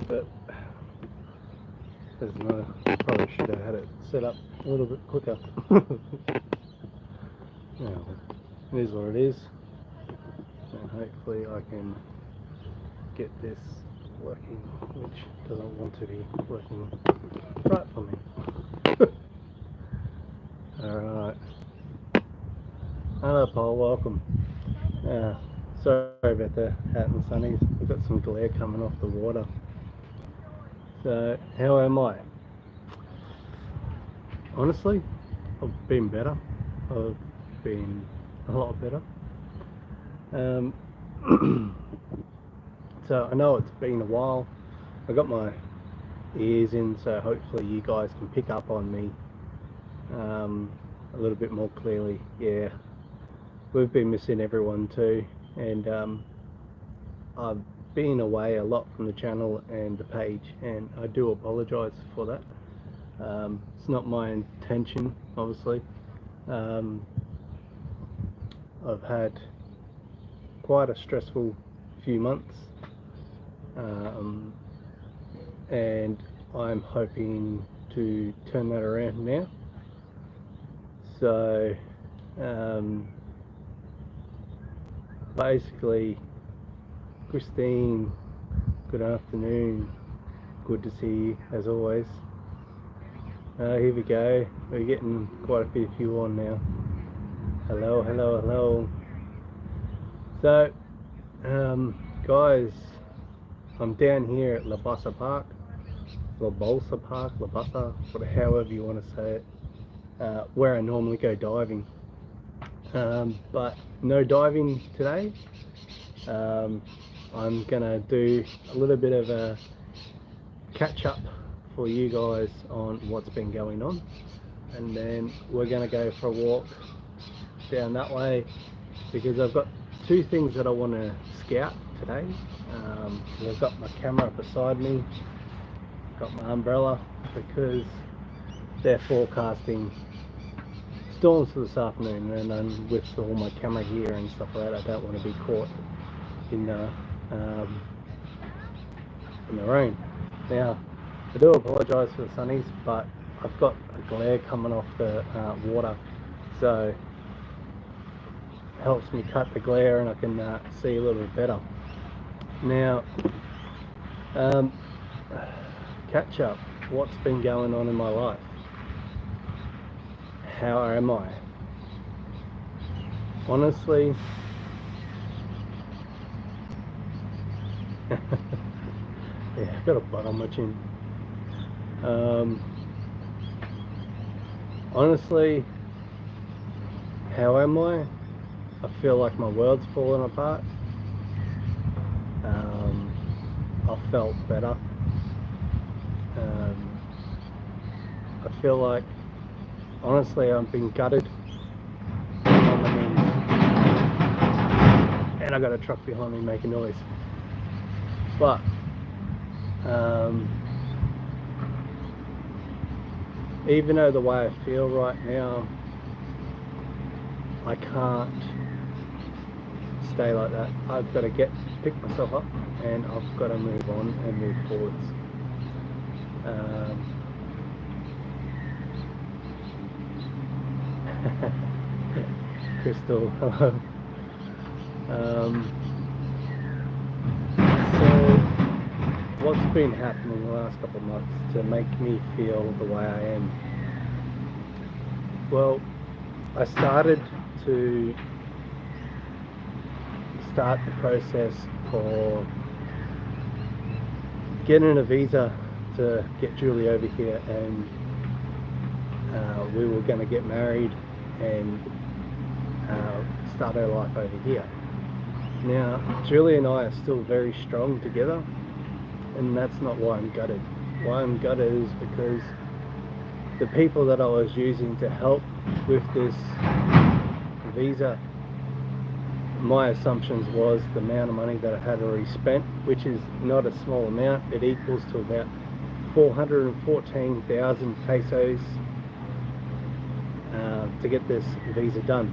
But there's no, probably should have had it set up a little bit quicker. Now, it is what it is, and hopefully I can get this working, which doesn't want to be working right for me. Alright. Hello Paul, welcome. Sorry about the hat and sunnies. We've got some glare coming off the water. So, how am I? Honestly, I've been better. I've been a lot better. So I know it's been a while. I got my ears in, so hopefully you guys can pick up on me a little bit more clearly. Yeah, we've been missing everyone too, and I've been away a lot from the channel and the page, and I do apologize for that. It's not my intention, obviously. I've had quite a stressful few months, and I'm hoping to turn that around now. So basically, Christine, good afternoon, good to see you as always. Here we go, we're getting quite a few on now. Hello, hello, hello. So guys, I'm down here at Labasa Park, Labasa Park, Labasa, however you want to say it, where I normally go diving, but no diving today. I'm gonna do a little bit of a catch up for you guys on what's been going on, and then we're gonna go for a walk down that way, because I've got two things that I want to scout today. I've got my camera beside me, got my umbrella, because they're forecasting storms for this afternoon, and I'm with all my camera gear and stuff like that. I don't want to be caught in the rain. Now, I do apologise for the sunnies, but I've got a glare coming off the water, so it helps me cut the glare and I can see a little bit better. Now, catch up, what's been going on in my life? How am I? Honestly, yeah, I've got a butt on my chin. Honestly, how am I? I feel like my world's falling apart. I felt better. I feel like, honestly, I've been gutted on the knees, and I got a truck behind me making noise. But even though the way I feel right now, I can't stay like that. I've got to pick myself up, and I've got to move on and move forwards. Crystal, hello. So what's been happening the last couple of months to make me feel the way I am? Well, I started the process for getting a visa to get Julie over here, and we were going to get married and start our life over here. Now, Julie and I are still very strong together, and that's not why I'm gutted. Why I'm gutted is because the people that I was using to help with this visa, my assumptions was the amount of money that I had already spent, which is not a small amount. It equals to about 414,000 pesos to get this visa done.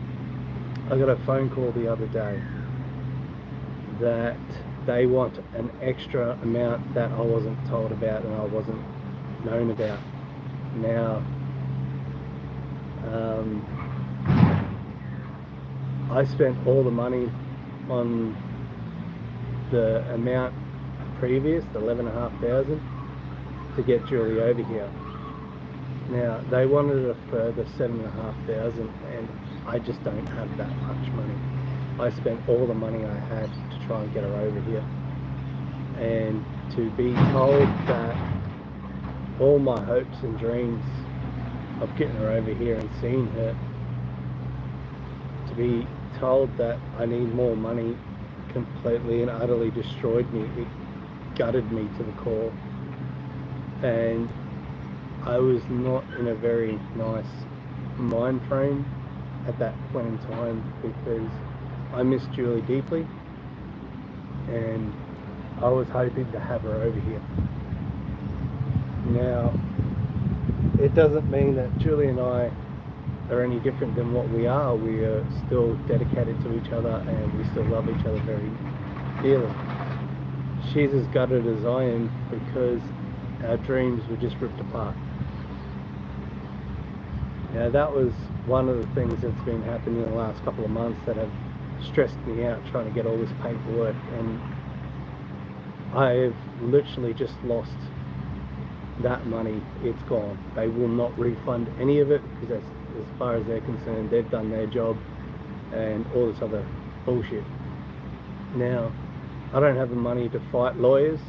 I got a phone call the other day that they want an extra amount that I wasn't told about and I wasn't known about. Now, I spent all the money on the amount previous, the 11,500, to get Julie over here. Now, they wanted a further 7,500, and I just don't have that much money. I spent all the money I had to try and get her over here. And to be told that all my hopes and dreams of getting her over here and seeing her, to be told that I need more money, completely and utterly destroyed me. It gutted me to the core. And I was not in a very nice mind frame at that point in time, because I missed Julie deeply and I was hoping to have her over here. Now, it doesn't mean that Julie and I are any different than what we are. We are still dedicated to each other and we still love each other very dearly. She's as gutted as I am because our dreams were just ripped apart. Now, that was one of the things that's been happening in the last couple of months that have stressed me out, trying to get all this paperwork, and I've literally just lost that money. It's gone. They will not refund any of it, because as far as they're concerned, they've done their job and all this other bullshit. Now, I don't have the money to fight lawyers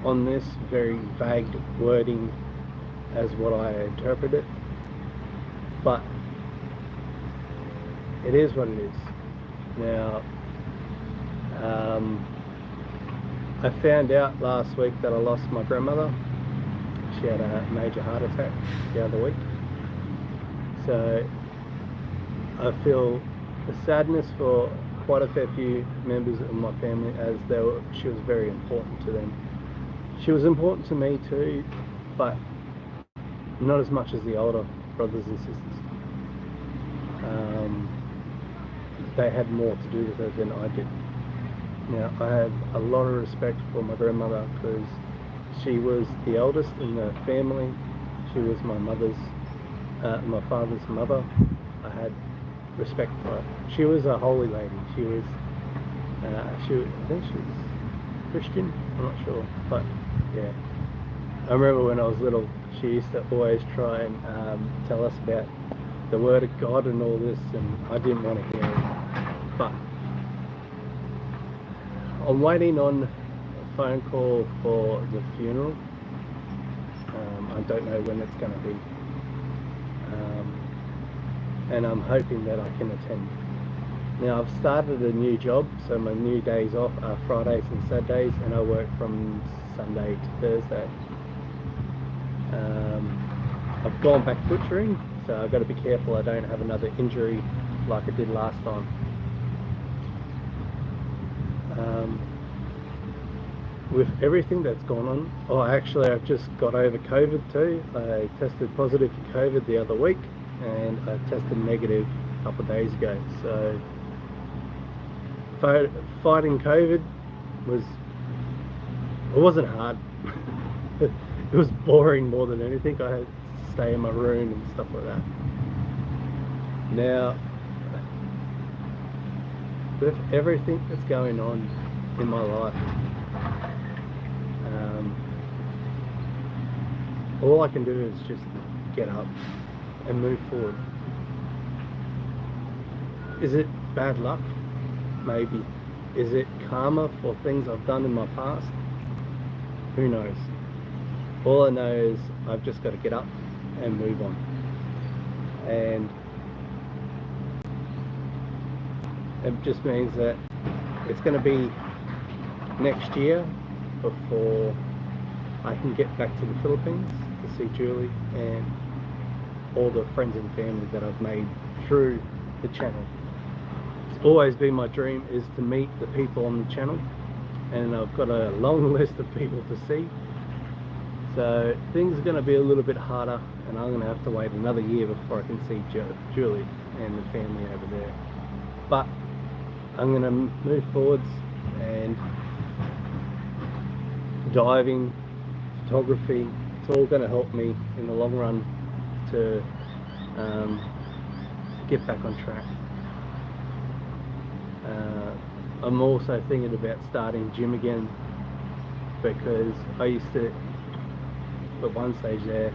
on this very vague wording as what I interpret it, but it is what it is. Now, I found out last week that I lost my grandmother. She had a major heart attack the other week, so I feel the sadness for quite a fair few members of my family, as she was very important to them. She was important to me too, but not as much as the older brothers and sisters. They had more to do with her than I did. Now, I have a lot of respect for my grandmother because she was the eldest in the family. She was my father's mother. I had respect for her. She was a holy lady. She was, I think she was Christian, I'm not sure, but yeah. I remember when I was little, she used to always try and tell us about the Word of God and all this, and I didn't want to hear it. But I'm waiting on a phone call for the funeral. I don't know when it's going to be. And I'm hoping that I can attend. Now, I've started a new job, so my new days off are Fridays and Saturdays, and I work from Sunday to Thursday. I've gone back butchering, so I've got to be careful I don't have another injury like I did last time. With everything that's gone on, I've just got over COVID too. I tested positive for COVID the other week, and I tested negative a couple of days ago. So fighting COVID wasn't hard. It was boring more than anything. I had to stay in my room and stuff like that. Now, with everything that's going on in my life, all I can do is just get up and move forward. Is it bad luck? Maybe. Is it karma for things I've done in my past? Who knows? All I know is I've just got to get up and move on. And it just means that it's going to be next year before I can get back to the Philippines to see Julie and all the friends and family that I've made through the channel. It's always been my dream is to meet the people on the channel, and I've got a long list of people to see. So things are going to be a little bit harder, and I'm going to have to wait another year before I can see Julie and the family over there. But I'm going to move forwards and diving, photography, it's all going to help me in the long run to get back on track. I'm also thinking about starting gym again, because I used to, at one stage there,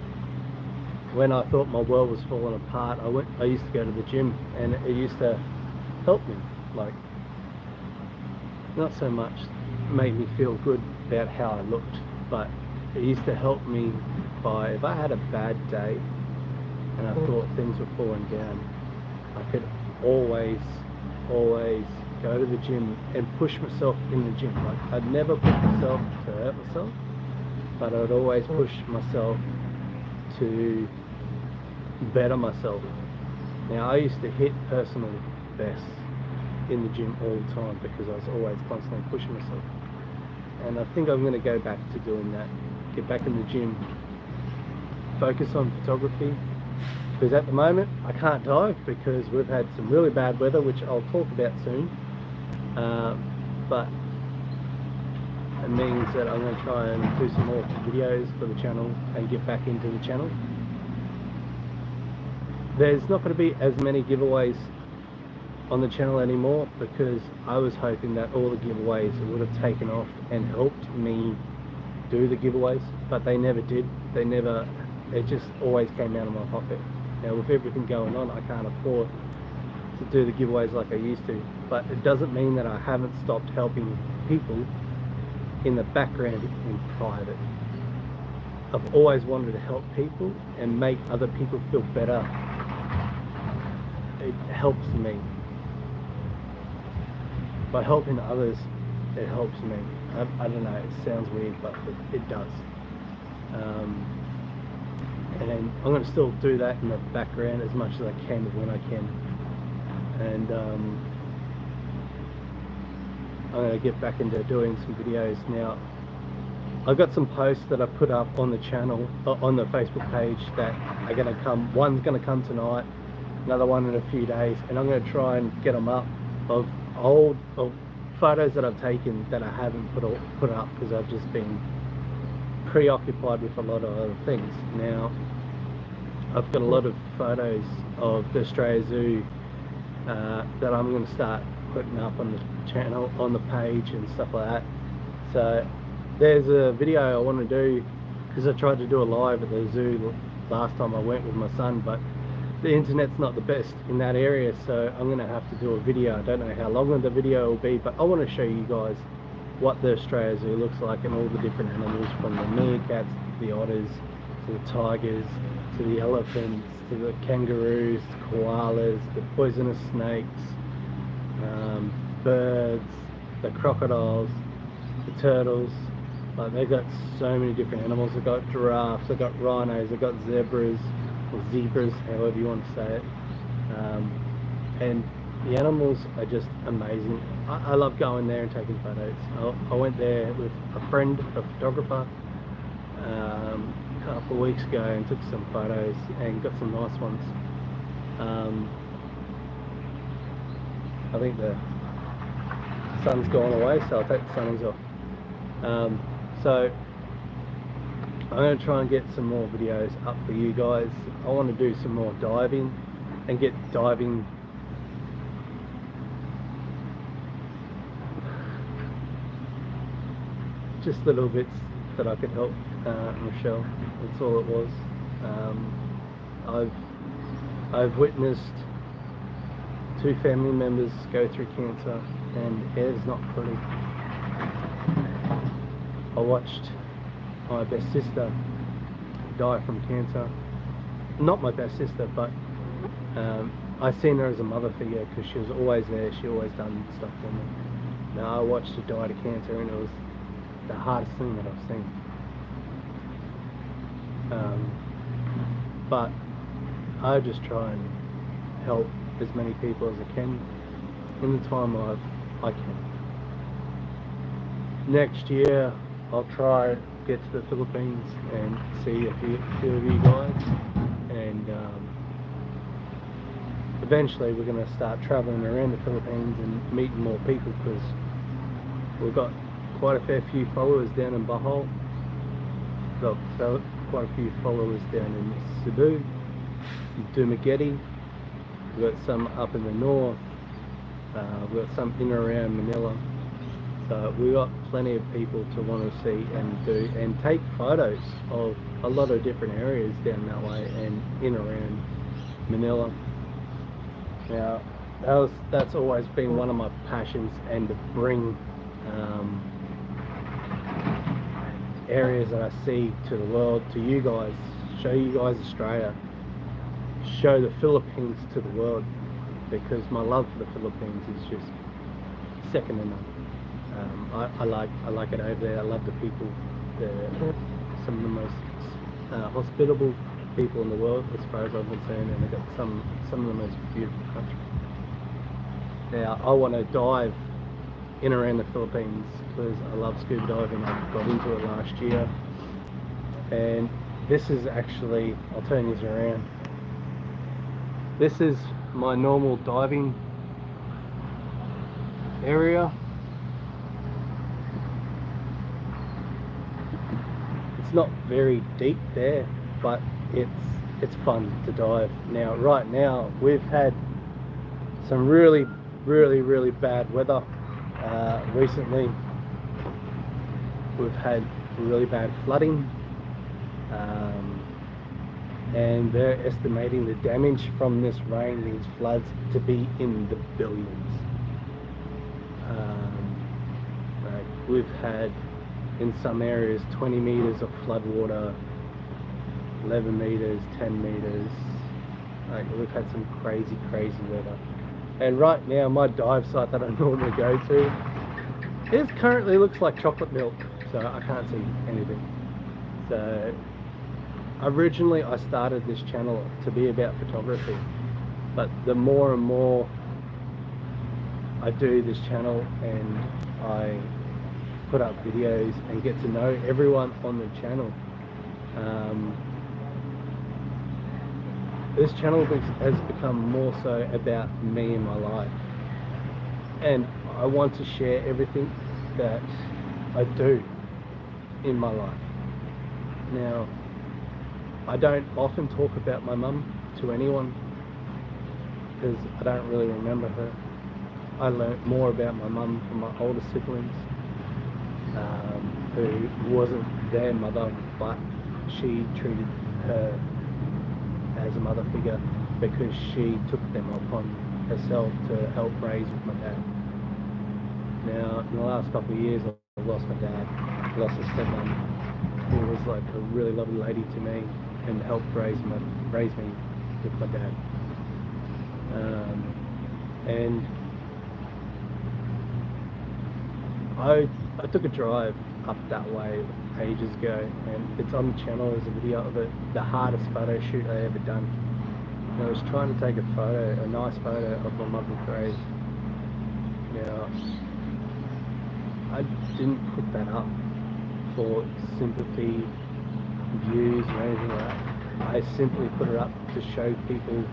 when I thought my world was falling apart, I used to go to the gym, and it used to help me, like, not so much make me feel good about how I looked, but it used to help me by, if I had a bad day and I thought things were falling down, I could always go to the gym and push myself in the gym. Like, I'd never push myself to hurt myself, but I'd always push myself to better myself. Now, I used to hit personal bests in the gym all the time because I was always constantly pushing myself. And I think I'm going to go back to doing that. Get back in the gym, focus on photography, because at the moment I can't dive because we've had some really bad weather, which I'll talk about soon. But it means that I'm going to try and do some more videos for the channel and get back into the channel. There's not going to be as many giveaways on the channel anymore, because I was hoping that all the giveaways would have taken off and helped me do the giveaways, but they never did. It just always came out of my pocket. Now, with everything going on, I can't afford to do the giveaways like I used to, but it doesn't mean that I haven't stopped helping people in the background in private. I've always wanted to help people and make other people feel better. It helps me. By helping others, it helps me. I don't know, it sounds weird, but it does. And I'm going to still do that in the background as much as I can when I can. And I'm going to get back into doing some videos now. I've got some posts that I put up on the channel, on the Facebook page, that are going to come. One's going to come tonight, another one in a few days, and I'm going to try and get them up of old photos that I've taken that I haven't put up because I've just been preoccupied with a lot of other things. Now, I've got a lot of photos of the Australia Zoo that I'm going to start putting up on the channel, on the page and stuff like that. So there's a video I want to do, because I tried to do a live at the zoo last time I went with my son, but the internet's not the best in that area, so I'm going to have to do a video. I don't know how long the video will be, but I want to show you guys what the Australia Zoo looks like and all the different animals, from the meerkats to the otters to the tigers to the elephants to the kangaroos, koalas, the poisonous snakes, birds, the crocodiles, the turtles. Like, they've got so many different animals. They've got giraffes, they've got rhinos, they've got zebras, or zebras, however you want to say it. And the animals are just amazing. I love going there and taking photos. I went there with a friend, a photographer, a couple of weeks ago, and took some photos and got some nice ones. I think the sun's gone away, so I'll take the sunnies off. So I'm going to try and get some more videos up for you guys. I want to do some more diving and get diving just little bits that I could help Michelle. That's all it was. I've witnessed 2 family members go through cancer, and it is not pretty. I watched my best sister die from cancer. Not my best sister, but I seen her as a mother figure, because she was always there. She always done stuff for me. Now, I watched her die to cancer, and it was the hardest thing that I've seen. But I just try and help as many people as I can in the time I can. Next year I'll try to get to the Philippines and see a few of you guys, and eventually we're going to start traveling around the Philippines and meeting more people, because We've got quite a fair few followers down in Bohol. Got quite a few followers down in Cebu, Dumaguete. We've got some up in the north. We've got some in and around Manila. So we've got plenty of people to want to see and do and take photos of a lot of different areas down that way and in and around Manila. Now that's always been one of my passions, and to bring areas that I see to the world, to you guys, show you guys Australia, show the Philippines to the world, because my love for the Philippines is just second to none. I like it over there. I love the people. They're some of the most hospitable people in the world, as far as I'm concerned, and they've got some of the most beautiful countries. Now, I want to dive in around the Philippines because I love scuba diving. I got into it last year, and this is actually, I'll turn this around. This is my normal diving area. It's not very deep there, but it's fun to dive. Now, right now, we've had some really bad weather. Recently, we've had really bad flooding, and they're estimating the damage from this rain, these floods, to be in the billions. Like we've had, in some areas, 20 meters of flood water, 11 meters, 10 meters. Like we've had some crazy weather. And right now, my dive site that I normally go to, it currently looks like chocolate milk, so I can't see anything. So originally I started this channel to be about photography, but the more and more I do this channel and I put up videos and get to know everyone on the channel, this channel has become more so about me and my life, and I want to share everything that I do in my life. Now, I don't often talk about my mum to anyone because I don't really remember her. I learnt more about my mum from my older siblings, who wasn't their mother, but she treated her as a mother figure because she took them upon herself to help raise with my dad. Now, in the last couple of years, I lost my dad, lost a stepmom, who was like a really lovely lady to me and helped raise me with my dad. And I took a drive up that way ages ago, and it's on the channel as a video of it, the hardest photo shoot I ever done. And I was trying to take a nice photo of my mother's grave. Now, I didn't put that up for sympathy, views, or anything like that. I simply put it up to show people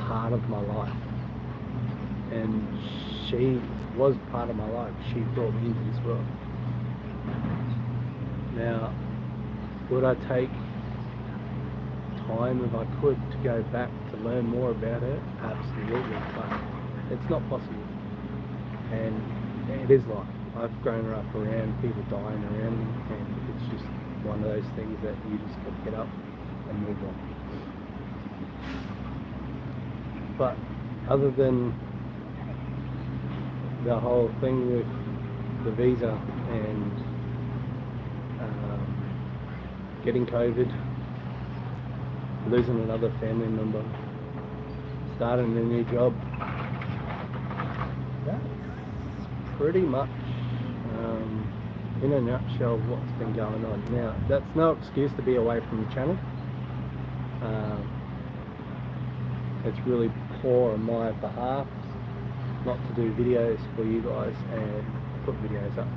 part of my life. And she was part of my life. She brought me into this world. Now, would I take time if I could to go back to learn more about her? Absolutely, but it's not possible. And it is life. I've grown up around people dying around me, and it's just one of those things that you just got to get up and move on. But other than the whole thing with the visa and getting COVID, losing another family member, starting a new job, that's pretty much in a nutshell what's been going on. Now, that's no excuse to be away from the channel. It's really poor on my behalf not to do videos for you guys and put videos up.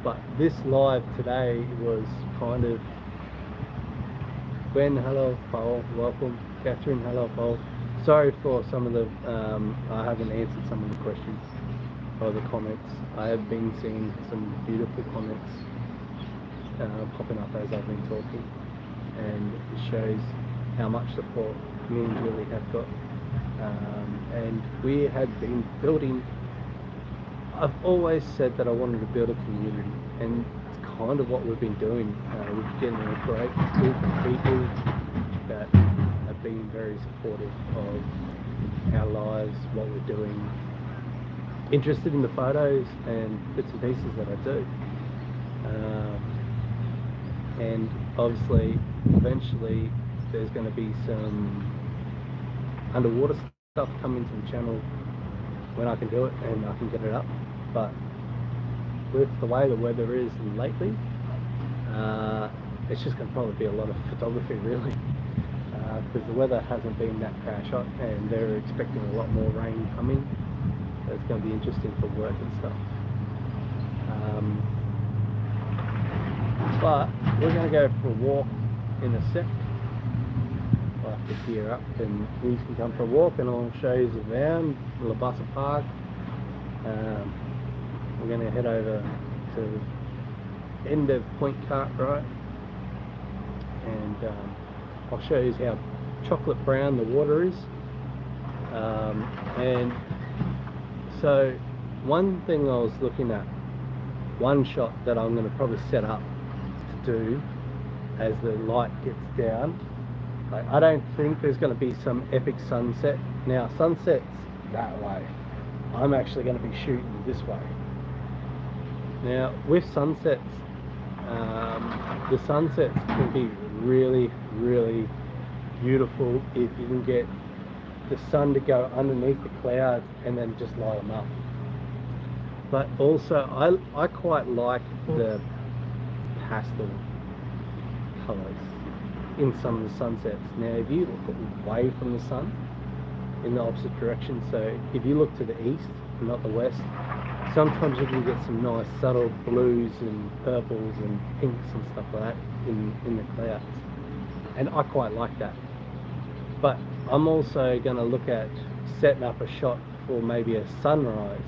But this live today was kind of, Gwen, hello, Paul, welcome. Catherine, hello, Paul. Sorry for some of the, I haven't answered some of the questions. of the comments. I have been seeing some beautiful comments popping up as I've been talking, and it shows how much support me and Julie have got. And we had been building. I've always said that I wanted to build a community, and it's kind of what we've been doing. We've getting a great group of people that have been very supportive of our lives, what we're doing, interested in the photos and bits and pieces that I do. And obviously, eventually, there's going to be some underwater stuff coming to the channel when I can do it and I can get it up. But with the way the weather is lately, it's just going to probably be a lot of photography, really, because the weather hasn't been that crash hot and they're expecting a lot more rain coming. So it's going to be interesting for work and stuff. But we're going to go for a walk in a sec. I'll have to gear up and you can come for a walk and I'll show you around Labassa Park. We're going to head over to the end of Point Cartwright, and I'll show you how chocolate brown the water is. And so one thing I was looking at, one shot that I'm going to probably set up to do as the light gets down, like, I don't think there's going to be some epic sunset. Now sunset's that way, I'm actually going to be shooting this way. Now with sunsets, the sunsets can be really, really beautiful if you can get the sun to go underneath the clouds and then just light them up. But also I quite like the pastel colours in some of the sunsets. Now if you look away from the sun in the opposite direction, so if you look to the east, not the west, sometimes you can get some nice subtle blues and purples and pinks and stuff like that in the clouds, and I quite like that. But I'm also going to look at setting up a shot for maybe a sunrise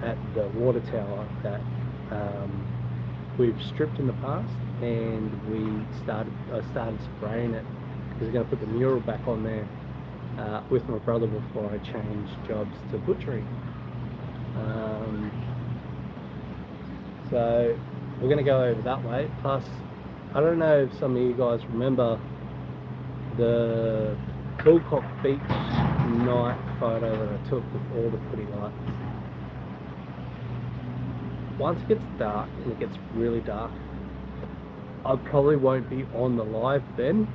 at the water tower that we've stripped in the past, and I started spraying it because I'm going to put the mural back on there with my brother before I change jobs to butchery. So we're going to go over that way. Plus, I don't know if some of you guys remember the Bullcock Beach night photo that I took with all the pretty lights. Once it gets dark, and it gets really dark, I probably won't be on the live then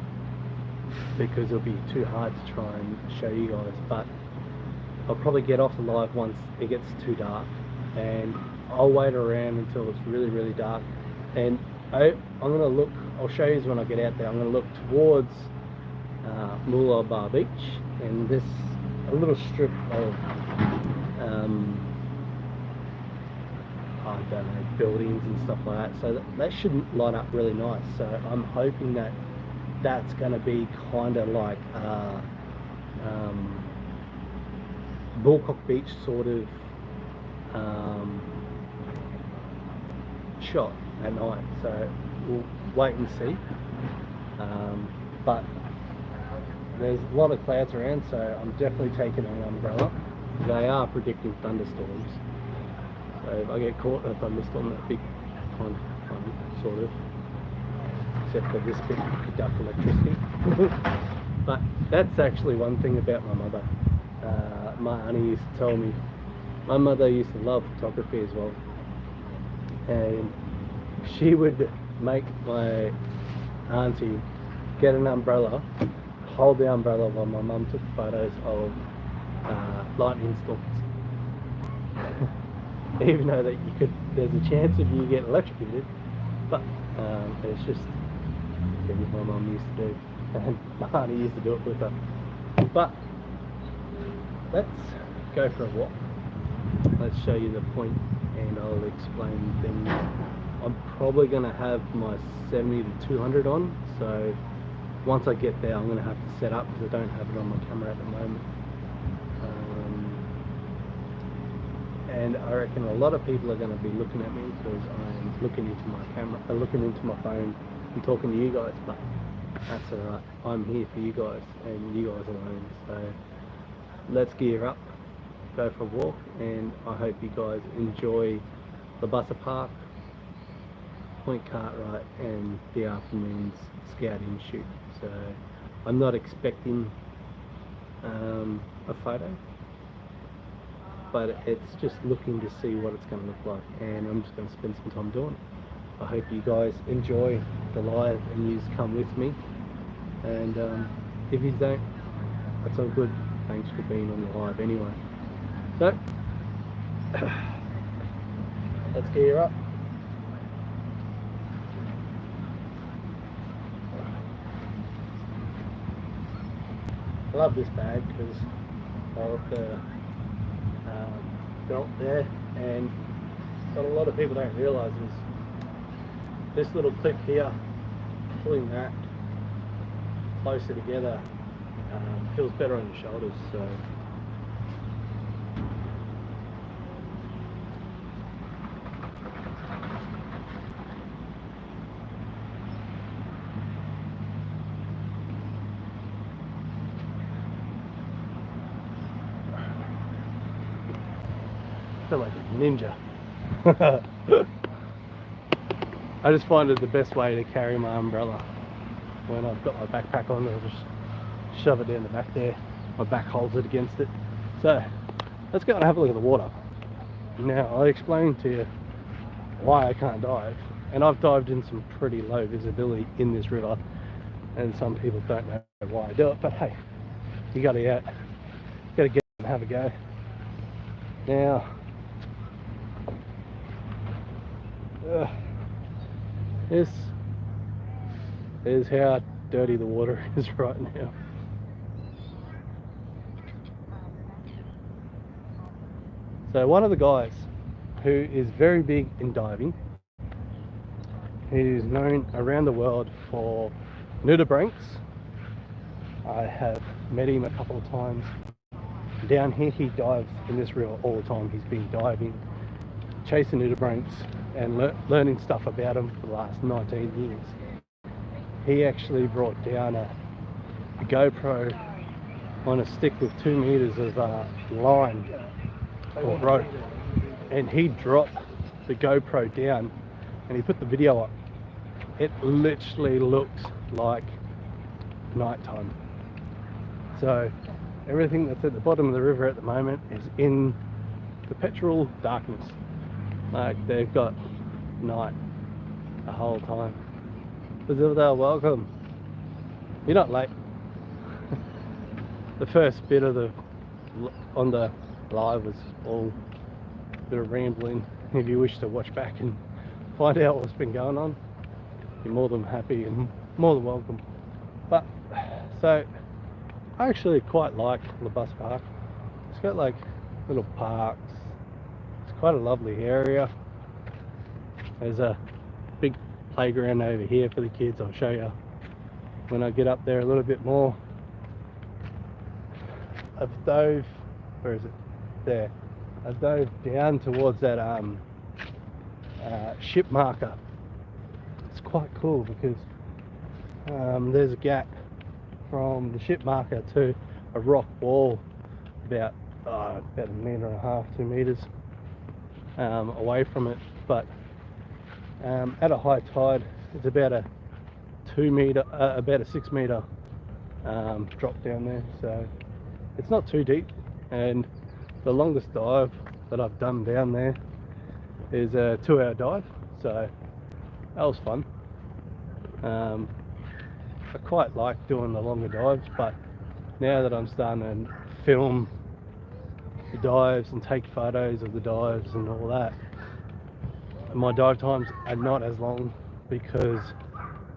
because it'll be too hard to try and show you guys, but I'll probably get off the live once it gets too dark, and I'll wait around until it's really, really dark, and I'm going to look, I'll show you when I get out there, I'm going to look towards Moolah Bar Beach, and this a little strip of I don't know, buildings and stuff like that, so that should line up really nice. So I'm hoping that that's going to be kind of like Bullcock Beach sort of shot at night, so we'll wait and see. But there's a lot of clouds around, so I'm definitely taking an umbrella. They are predicting thunderstorms, so if I get caught in a thunderstorm, that'd be kind of fun, sort of, except for this bit you conduct electricity. But that's actually one thing about my mother. My auntie used to tell me, my mother used to love photography as well, and she would make my auntie get an umbrella, hold the umbrella while my mum took photos of lightning storms. Even though that there's a chance of you get electrocuted, but it's just things my mum used to do, and my auntie used to do it with her. But let's go for a walk. Let's show you the point, and I'll explain things. I'm probably going to have my 70 to 200 on, so once I get there I'm going to have to set up because I don't have it on my camera at the moment. and I reckon a lot of people are going to be looking at me because I'm looking into my camera, looking into my phone and talking to you guys, but that's alright. I'm here for you guys and you guys alone, so let's gear up, go for a walk, and I hope you guys enjoy the Bussa Park, Point Cartwright and the afternoon's scouting shoot. So I'm not expecting a photo, but it's just looking to see what it's going to look like, and I'm just going to spend some time doing it. I hope you guys enjoy the live and you come with me, and if you don't, that's all good. Thanks for being on the live anyway. So let's gear up. I love this bag because of the belt there, and what a lot of people don't realise is this little clip here, pulling that closer together feels better on your shoulders. So I feel like a ninja. I just find it the best way to carry my umbrella. When I've got my backpack on, I'll just shove it down the back there. My back holds it against it. So let's go and have a look at the water. Now, I explained to you why I can't dive, and I've dived in some pretty low visibility in this river, and some people don't know why I do it, but hey, you gotta get and have a go. Now, this is how dirty the water is right now. So one of the guys who is very big in diving, he's known around the world for nudibranchs. I have met him a couple of times. Down here he dives in this river all the time. He's been diving, chasing nudibranchs and learning stuff about them for the last 19 years. He actually brought down a GoPro on a stick with 2 meters of line or rope, and he dropped the GoPro down and he put the video up. It literally looks like nighttime. So everything that's at the bottom of the river at the moment is in perpetual darkness. Like, they've got night the whole time. Bazilda, welcome. You're not late. The first bit of on the live was all a bit of rambling. If you wish to watch back and find out what's been going on, you're more than happy and more than welcome. But so I actually quite like the Bussa Park. It's got like little parks. It's quite a lovely area. There's a big playground over here for the kids. I'll show you when I get up there a little bit more. I've dove, where is it? There. I dove down towards that ship marker. It's quite cool because there's a gap from the ship marker to a rock wall about 1.5 meters, 2 meters away from it. But at a high tide, it's about a 2 meter, about a 6 meter drop down there. So it's not too deep, and the longest dive that I've done down there is a 2-hour dive. So that was fun. I quite like doing the longer dives, but now that I'm starting to film the dives and take photos of the dives and all that, my dive times are not as long because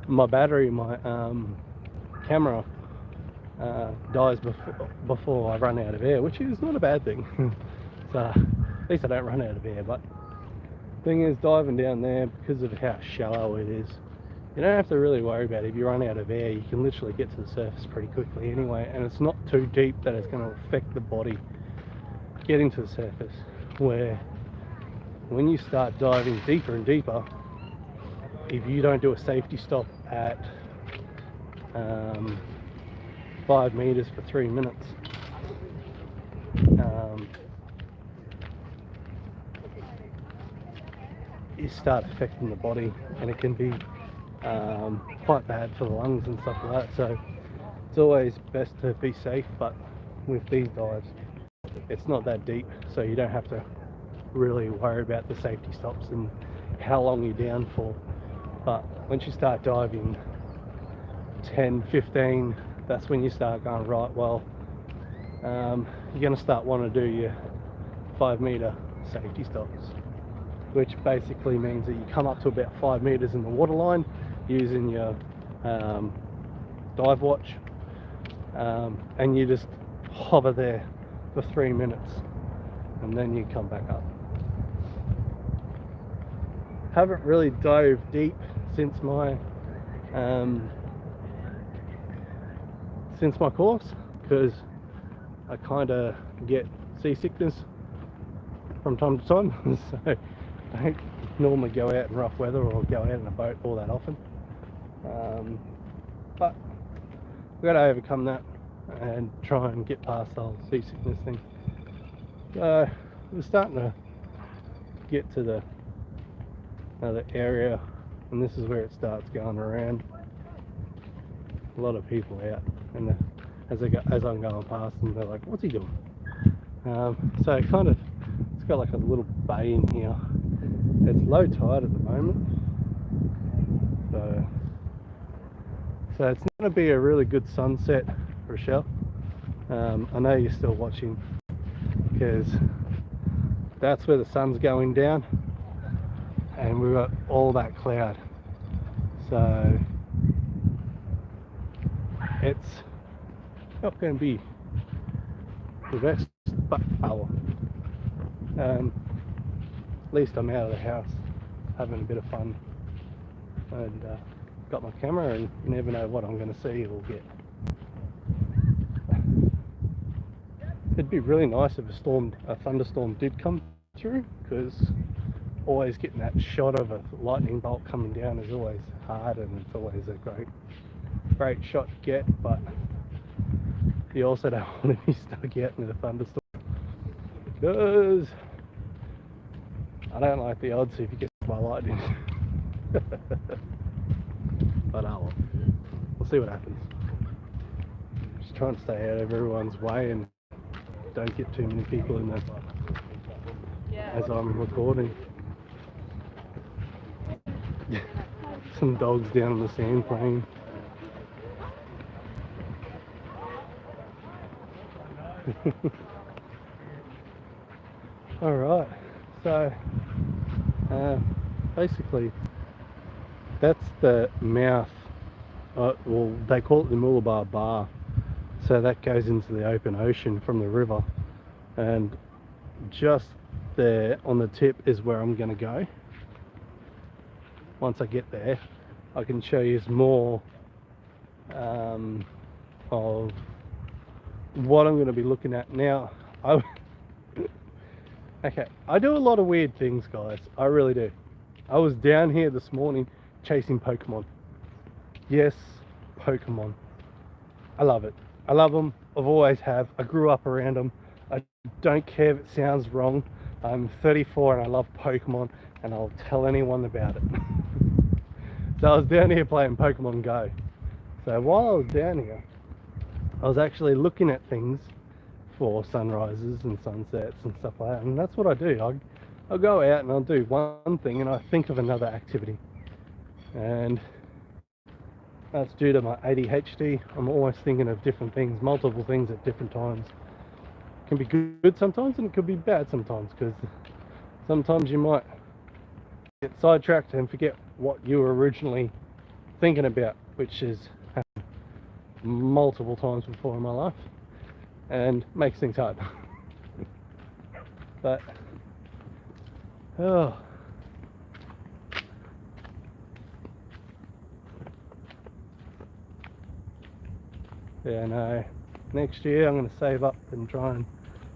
my battery, my camera dies before I run out of air, which is not a bad thing. So at least I don't run out of air. But the thing is, diving down there, because of how shallow it is, you don't have to really worry about it. If you run out of air, you can literally get to the surface pretty quickly anyway, and it's not too deep that it's going to affect the body getting to the surface. where when you start diving deeper and deeper, if you don't do a safety stop at 5 meters for 3 minutes, you start affecting the body, and it can be quite bad for the lungs and stuff like that. So it's always best to be safe, but with these dives, it's not that deep, so you don't have to really worry about the safety stops and how long you're down for. But once you start diving 10, 15, that's when you start going, right, well, you're going to start wanting to do your 5 meter safety stops, which basically means that you come up to about 5 meters in the waterline using your dive watch, and you just hover there for 3 minutes, and then you come back up. Haven't really dove deep since my course, because I kind of get seasickness from time to time, so I don't normally go out in rough weather or go out in a boat all that often. But we've got to overcome that and try and get past the whole seasickness thing. So we're starting to get to the other area, and this is where it starts going around. A lot of people out, and as I'm going past them, they're like, "What's he doing?" So kind of, it's got like a little bay in here. It's low tide at the moment, so it's going to be a really good sunset, Rochelle. I know you're still watching, because that's where the sun's going down, and we've got all that cloud, so it's not going to be the best, but at least I'm out of the house having a bit of fun, and got my camera, and you never know what I'm going to see or get. It'd be really nice if a thunderstorm did come through, because always getting that shot of a lightning bolt coming down is always hard, and it's always a great shot to get, but you also don't want to be stuck out in a thunderstorm, because I don't like the odds if you get by lightning. But we'll see what happens. Just trying to stay out of everyone's way and don't get too many people in there as I'm recording. Some dogs down on the sand playing. Alright, so basically that's the mouth, well, they call it the Mooloolaba Bar, so that goes into the open ocean from the river, and just there on the tip is where I'm going to go. Once I get there, I can show you more of what I'm going to be looking at now. Okay, I do a lot of weird things, guys. I really do. I was down here this morning chasing Pokemon. Yes, Pokemon. I love it. I love them. I've always have. I grew up around them. I don't care if it sounds wrong. I'm 34 and I love Pokemon, and I'll tell anyone about it. So I was down here playing Pokemon Go. So while I was down here, I was actually looking at things for sunrises and sunsets and stuff like that, and that's what I do. I'll go out and I'll do one thing and I think of another activity, and that's due to my ADHD. I'm always thinking of different things, multiple things at different times. It can be good sometimes and it could be bad sometimes, because sometimes you might get sidetracked and forget what you were originally thinking about, which has happened multiple times before in my life and makes things hard. But yeah, no, next year I'm going to save up and try and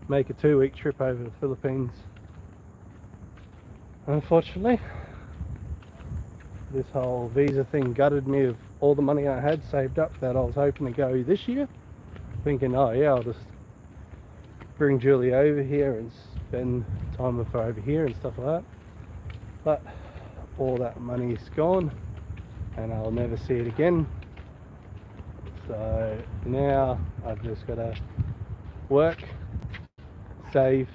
make a 2-week trip over to the Philippines unfortunately, this whole visa thing gutted me of all the money I had saved up that I was hoping to go this year, thinking, oh yeah, I'll just bring Julie over here and spend time with her over here and stuff like that. But all that money is gone and I'll never see it again. So now I've just got to work, save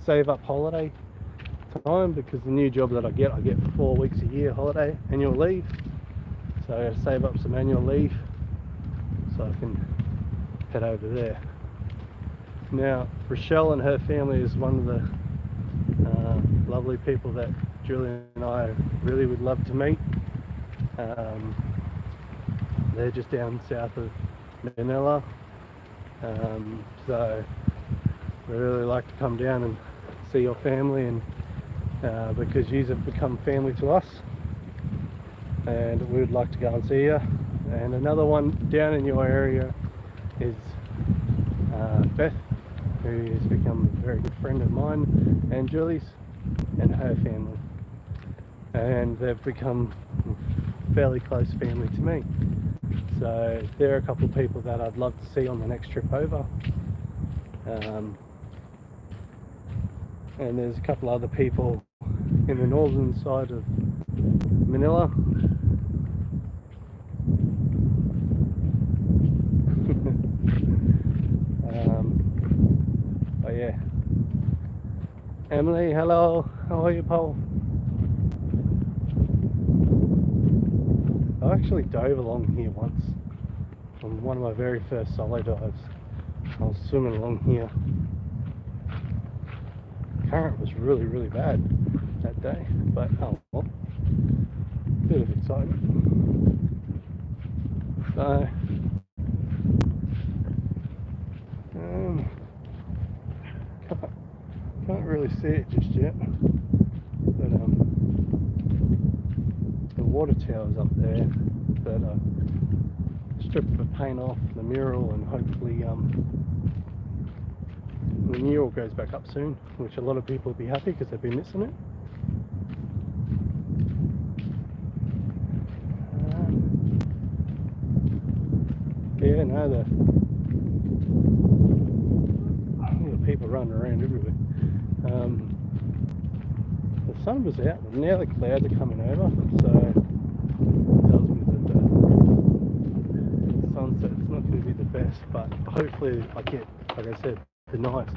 up holiday time, because the new job that I get 4 weeks a year holiday annual leave. So I got to save up some annual leave so I can head over there. Now Rochelle and her family is one of the lovely people that Julie and I really would love to meet. They're just down south of Manila, so we really like to come down and see your family, and because you have become family to us, and we would like to go and see you. And another one down in your area is Beth, who has become a very good friend of mine and Julie's and her family, and they've become fairly close family to me. So there are a couple of people that I'd love to see on the next trip over, and there's a couple other people in the northern side of Manila. But yeah, Emily, hello, how are you, Paul? I actually dove along here once on one of my very first solo dives. I was swimming along here. Current was really bad that day, but oh well, bit of excitement. So can't really see it just yet, but the water tower's up there that stripped the paint off the mural, and hopefully the mural goes back up soon, which a lot of people will be happy because they've been missing it. Yeah, no, the people running around everywhere. The sun was out, but now the clouds are coming over, so it tells me that the sunset's not going to be the best, but hopefully I get, like I said, the nice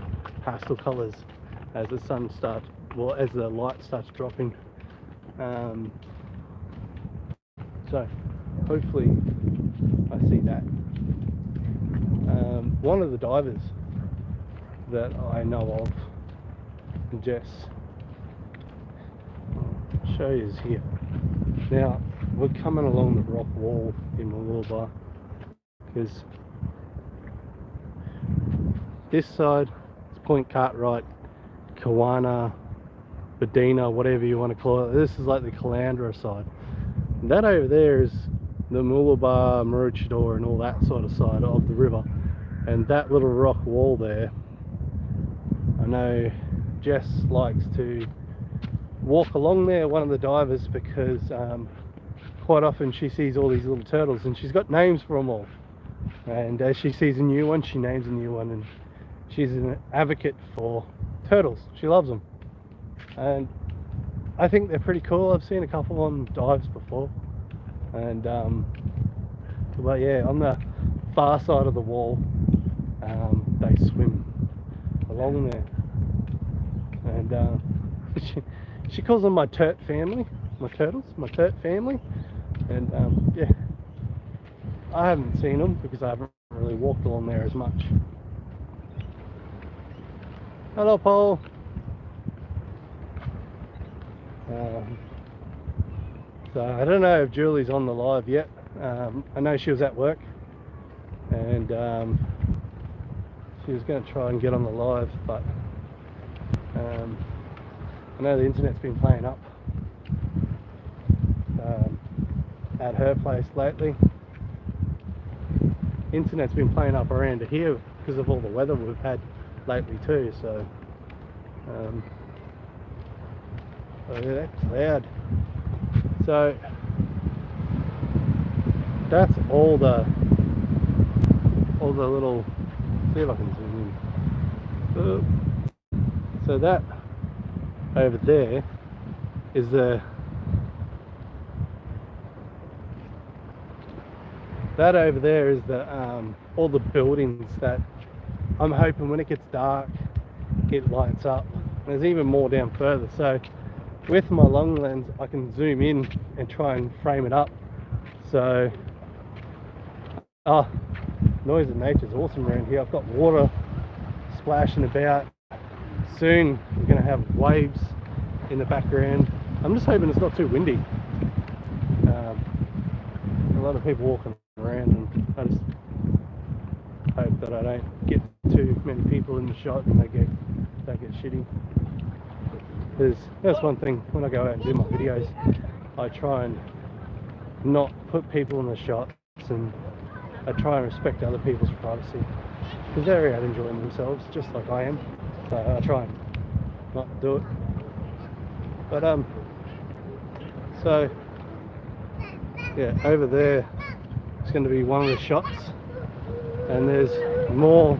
pastel colours as the sun starts, well, as the light starts dropping. So hopefully I see that. One of the divers that I know of, Jess, I'll show you here. Now we're coming along the rock wall in Mooloolaba, because this side is Point Cartwright, Kawana, Bedina, whatever you want to call it. This is like the Caloundra side. And that over there is the Mooloolaba, Maroochydore and all that sort of side of the river. And that little rock wall there, I know Jess likes to walk along there, one of the divers, because quite often she sees all these little turtles and she's got names for them all. And as she sees a new one, she names a new one, and she's an advocate for turtles. She loves them. And I think they're pretty cool. I've seen a couple on dives before. And but yeah, on the far side of the wall, they swim along there, and she calls them my turt family, my turtles, my turt family. And yeah, I haven't seen them because I haven't really walked along there as much. Hello, Paul. So I don't know if Julie's on the live yet. I know she was at work, and she was going to try and get on the live, but I know the internet's been playing up at her place lately. Internet's been playing up around here because of all the weather we've had lately too, so Look at that cloud. So that's all the little, see if I can zoom in. So that over there is the all the buildings that I'm hoping when it gets dark it lights up. There's even more down further, so with my long lens I can zoom in and try and frame it up. So noise of nature's awesome around here. I've got water splashing about. Soon we're going to have waves in the background. I'm just hoping it's not too windy. A lot of people walking around, and I just hope that I don't get too many people in the shot and they get shitty. That's one thing when I go out and do my videos, I try and not put people in the shots, and I try and respect other people's privacy because they're out enjoying themselves just like I am. So I try and not do it. But so yeah, over there it's going to be one of the shots, and there's more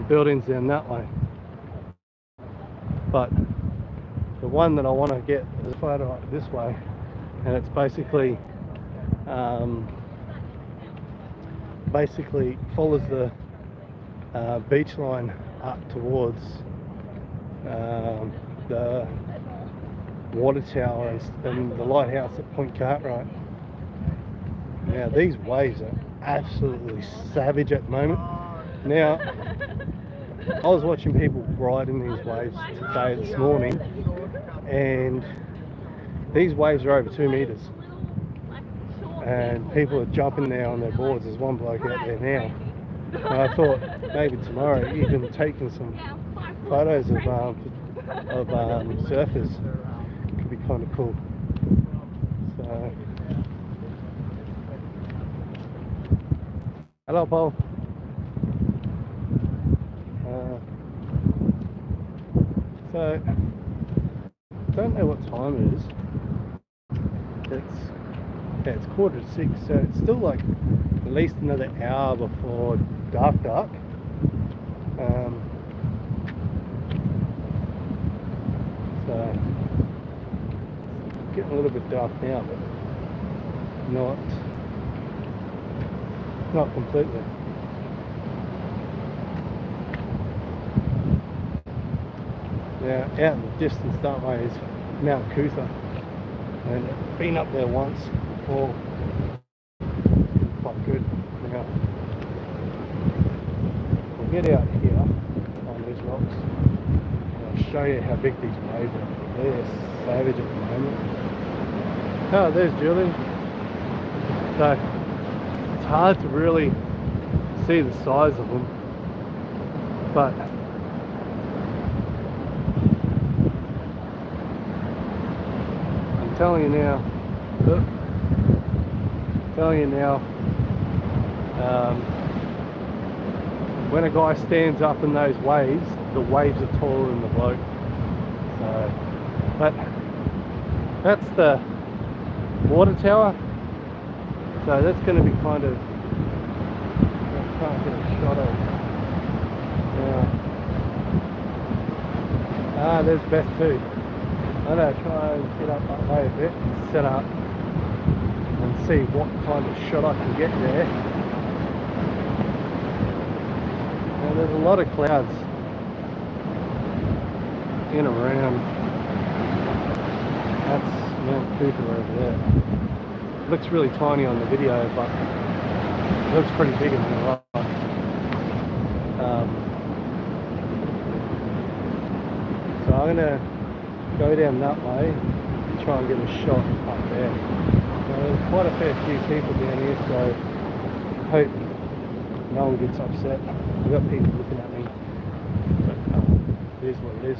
buildings down that way. But the one that I want to get is a photo like this way, and it's basically follows the beach line up towards the water tower and the lighthouse at Point Cartwright. Now these waves are absolutely savage at the moment. Now I was watching people riding these waves today, this morning, and these waves are over 2 meters, and people are jumping now on their boards. There's one bloke out there now, and I thought maybe tomorrow even taking some photos of surfers could be kind of cool. So hello, Paul. So I don't know what time it is. It's 5:45, so it's still like at least another hour before dark. So it's getting a little bit dark now, but not completely. Now, out in the distance that way is Mount Cootha, and I've been up there once before. Quite good. Now, we'll get out here on these rocks, and I'll show you how big these waves are. They're savage at the moment. Oh, there's Julian. So, it's hard to really see the size of them, but telling you now, when a guy stands up in those waves, the waves are taller than the bloke. So, but that's the water tower. So that's going to be kind of, I can't get a shot of. Yeah. There's Beth too. I'm going to try and get up that way a bit, set up and see what kind of shot I can get there. Now there's a lot of clouds in and around. That's Mount Cootha over there. It looks really tiny on the video, but it looks pretty big in real life. So I'm going to go down that way and try and get a shot up there. Now, there's quite a fair few people down here, so I hope no one gets upset. I've got people looking at me, but it is what it is.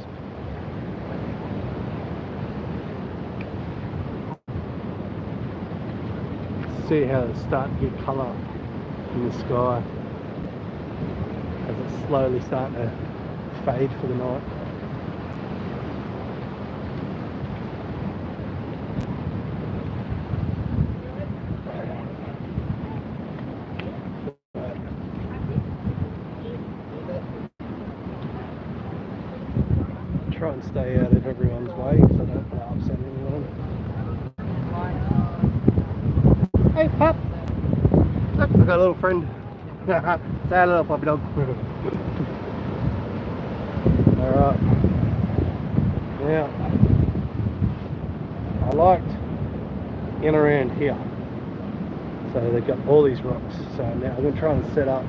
See how it's starting to get colour in the sky as it's slowly starting to fade for the night. try and stay out of everyone's way so I don't want to upset anyone. Hey, pup! Look, I've got a little friend. Say hello, puppy dog. Alright. Now, I liked in around here. So they've got all these rocks. So now I'm going to try and set up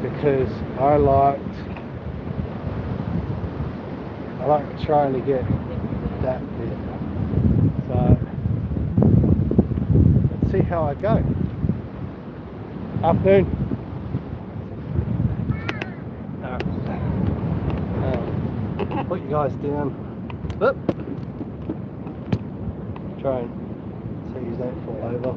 because I like trying to get that bit. So let's see how I go. Afternoon. Put you guys down. Oop. Try and so you don't fall over.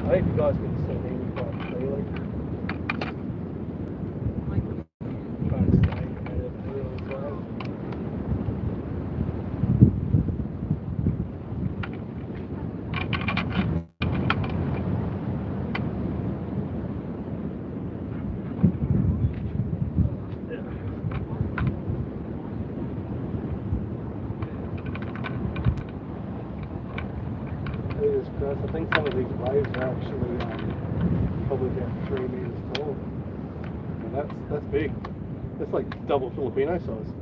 I hope you guys can see me quite clearly. Trying to stay out of the wheel as well. I think some of these waves are actually probably about 3 meters tall. And that's big. That's like double Filipino size.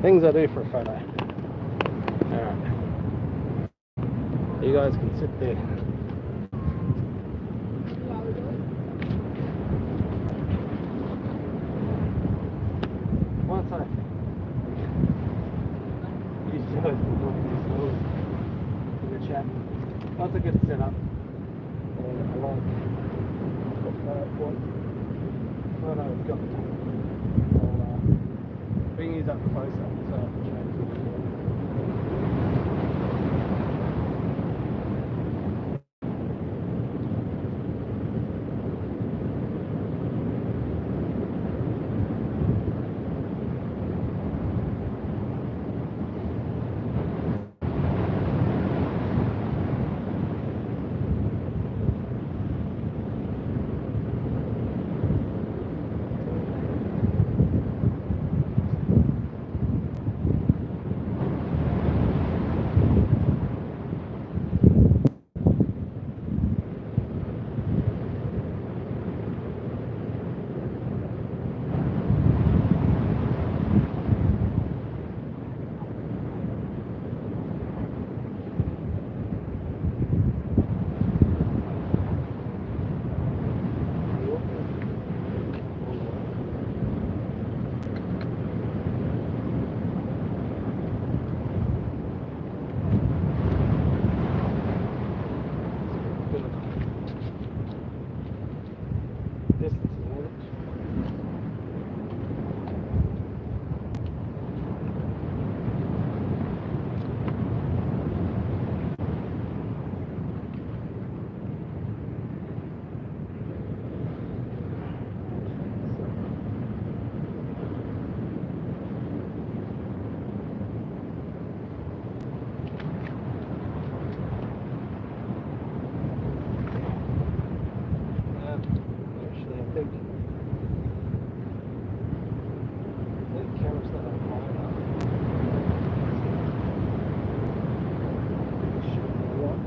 Things I do for a photo. Alright. You guys can sit there. Once I these guys can talk to themselves in the chat. Once I get it set up, and I like what photo I've got. I'll bring these up closer so I can show you. Distance is on it. Actually, I think the camera's not up high enough. Shoot me a lot.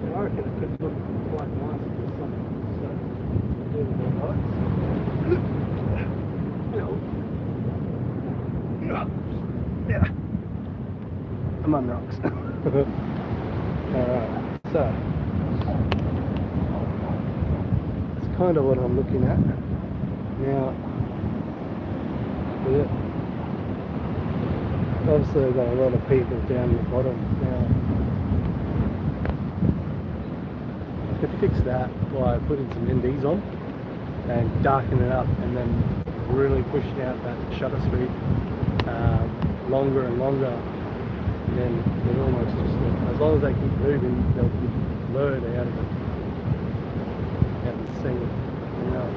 I reckon it could look quite nice with some little lights. Yeah. I'm on rocks. Alright, so that's kind of what I'm looking at. Now, obviously I've got a lot of people down the bottom now. I could fix that by putting some NDs on and darken it up and then really pushing out that shutter speed longer and longer, and then they're almost just, as long as they keep moving, they'll be blurred out of the scene, you know.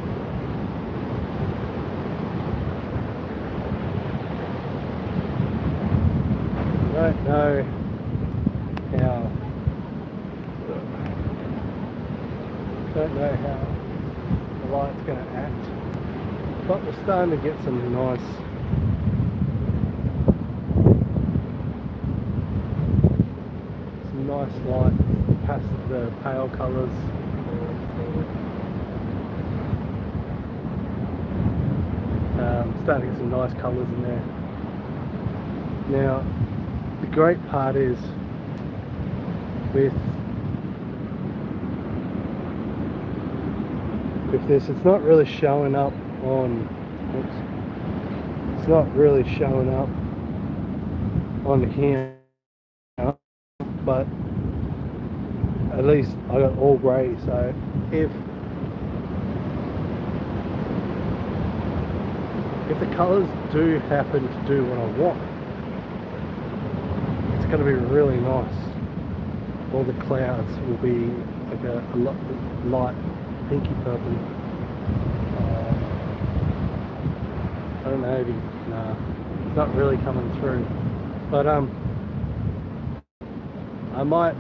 I don't know how the light's going to act, but we're starting to get some nice light past the pale colours. Starting to get some nice colours in there. Now, the great part is with this, it's not really showing up on. It's not really showing up on here, but at least I got all grey, so if the colours do happen to do what I want, it's going to be really nice. All the clouds will be like a light pinky purple. I don't know, nah, it's not really coming through. But I might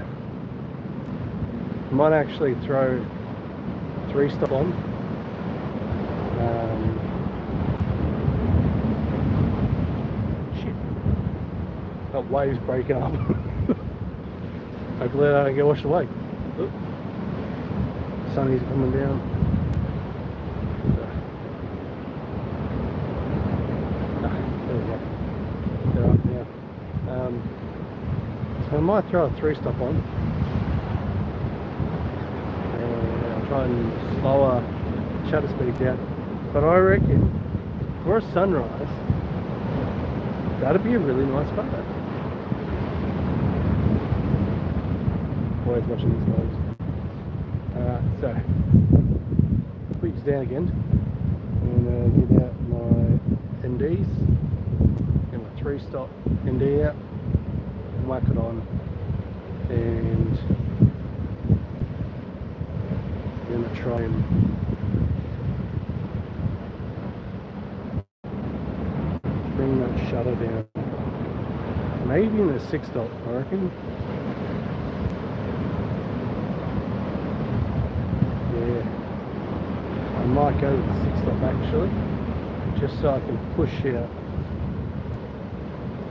actually throw 3-stop on. Shit. Got waves breaking up. Hopefully I don't get washed away. Oop. Sunny's coming down. There we go. They're up now. So I might throw a 3-stop on. And I'll try and slower shutter speed down. But I reckon for a sunrise, that'd be a really nice photo. Always watching these waves. Alright, so put these down again. And get out my NDs. Get my 3-stop ND out. Whack it on. And I'm going to try and bring that shutter down. Maybe in a 6-stop, I reckon. Yeah. I might go with the 6-stop actually, just so I can push out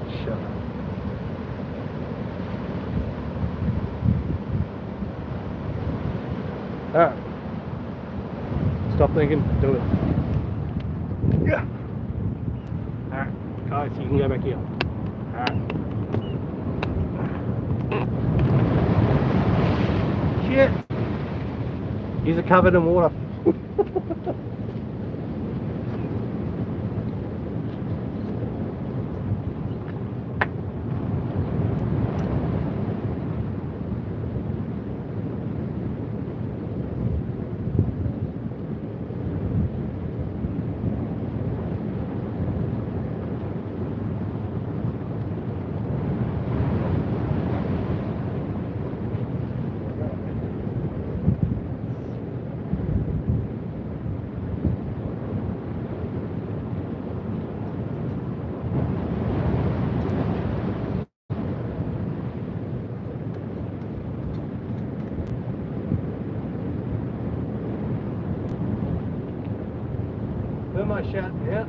the shutter. Alright. Stop thinking, do it. Yeah. Alright, guys, you can go back here. Alright. Shit! These are covered in water. Where am I shouting out?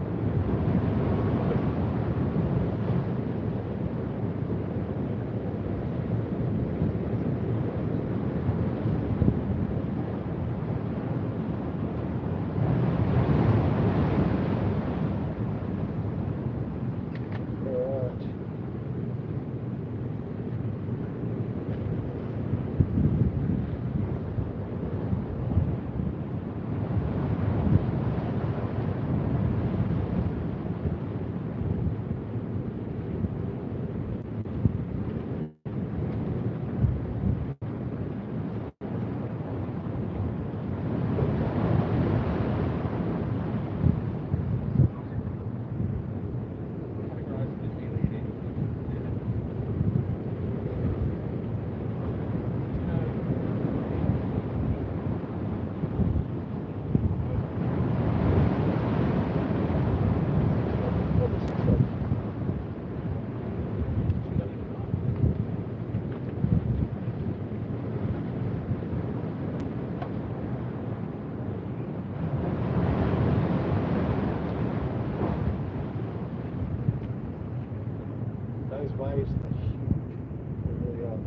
Those waves are huge. They really are.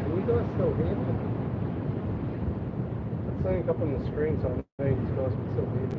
Can you guys still hear me? It's something up on the screen, so I know you guys can still hear me.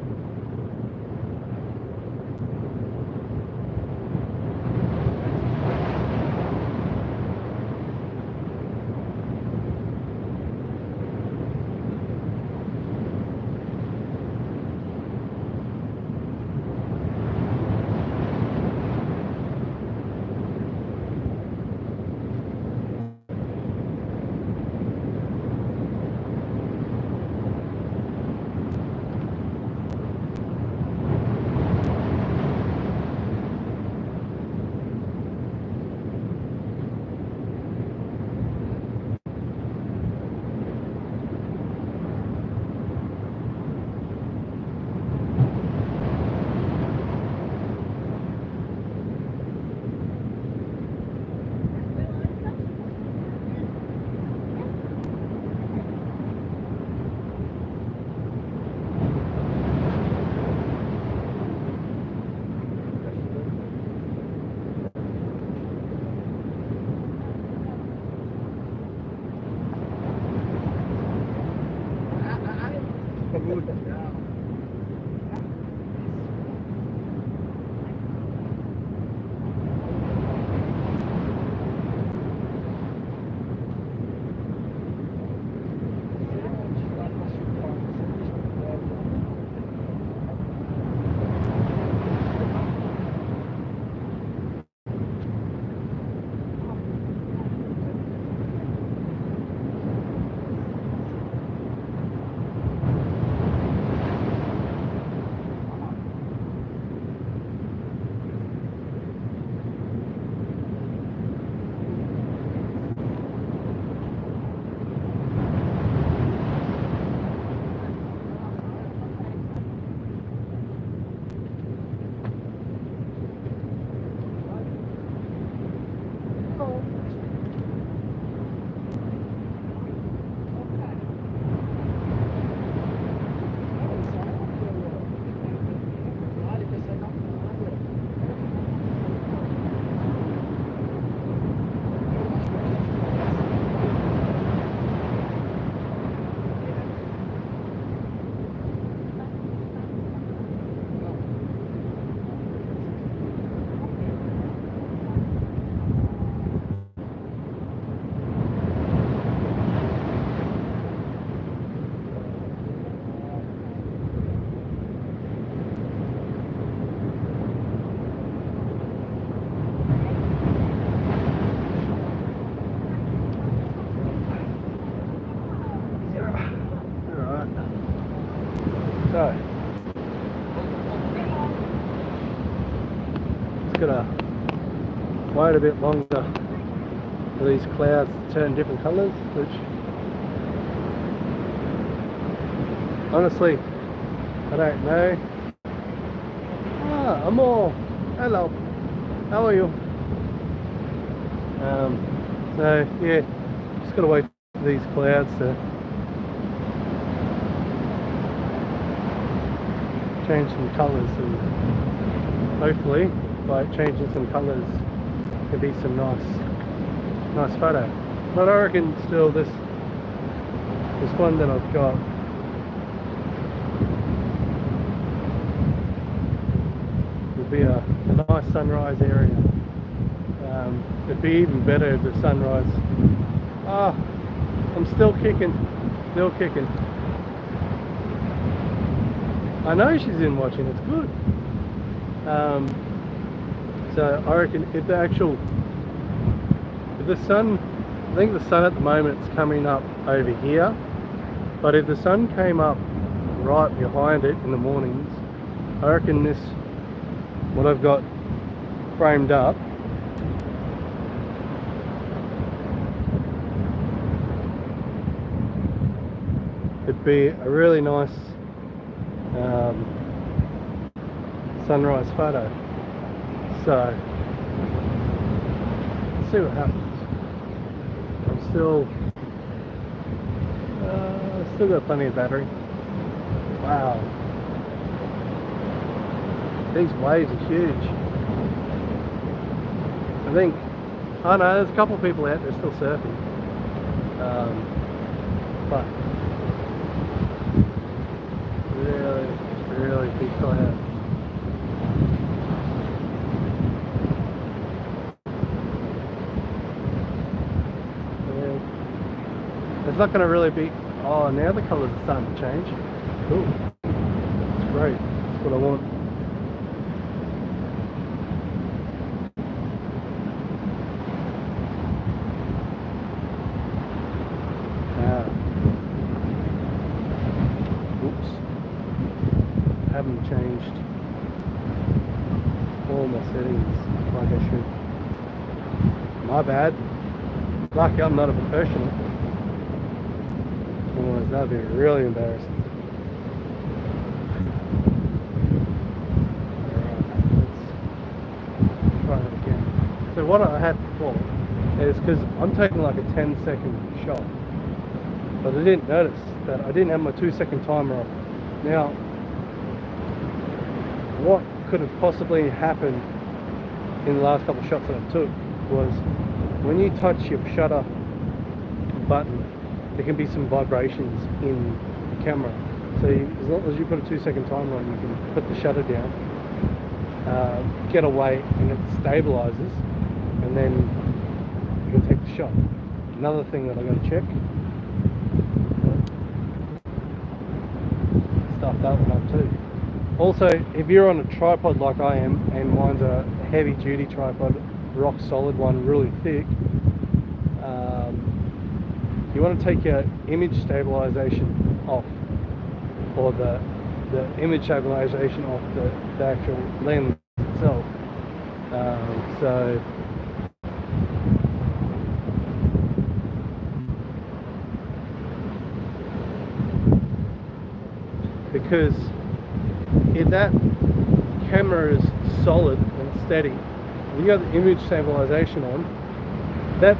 good. So, just gonna wait a bit longer for these clouds to turn different colours, which honestly I don't know. Amor, hello, how are you? So yeah, just gotta wait for these clouds to change some colours, and hopefully by changing some colours there'll be some nice photo. But I reckon still this one that I've got will be a nice sunrise area. It'd be even better if the sunrise. I'm still kicking. I know she's in watching, it's good. So I reckon if the sun, I think the sun at the moment is coming up over here, but if the sun came up right behind it in the mornings, I reckon what I've got framed up, it'd be a really nice sunrise photo. So let's see what happens. I'm still got plenty of battery. Wow, these waves are huge. I know there's a couple of people out there still surfing, but really big cloud. It's not going to really be. Oh, now the colours are starting to change. Cool. It's great. That's what I want. Haven't changed all my settings like I should. My bad. Lucky I'm not a professional. Otherwise that'd be really embarrassing. Alright, let's try that again. So what I had before is, because I'm taking like a 10-second shot, but I didn't notice that I didn't have my 2-second timer on. Now, what could have possibly happened in the last couple of shots that I took was when you touch your shutter button, there can be some vibrations in the camera. So as long as you put a 2-second timer on, you can put the shutter down, get away, and it stabilizes, and then you can take the shot. Another thing that I'm going to check, stuff that one up too. Also, if you're on a tripod like I am, and mine's a heavy duty tripod, rock solid one, really thick, you want to take your image stabilization off, or the image stabilization off the actual lens itself. So because if that camera is solid and steady, when you got the image stabilization on, that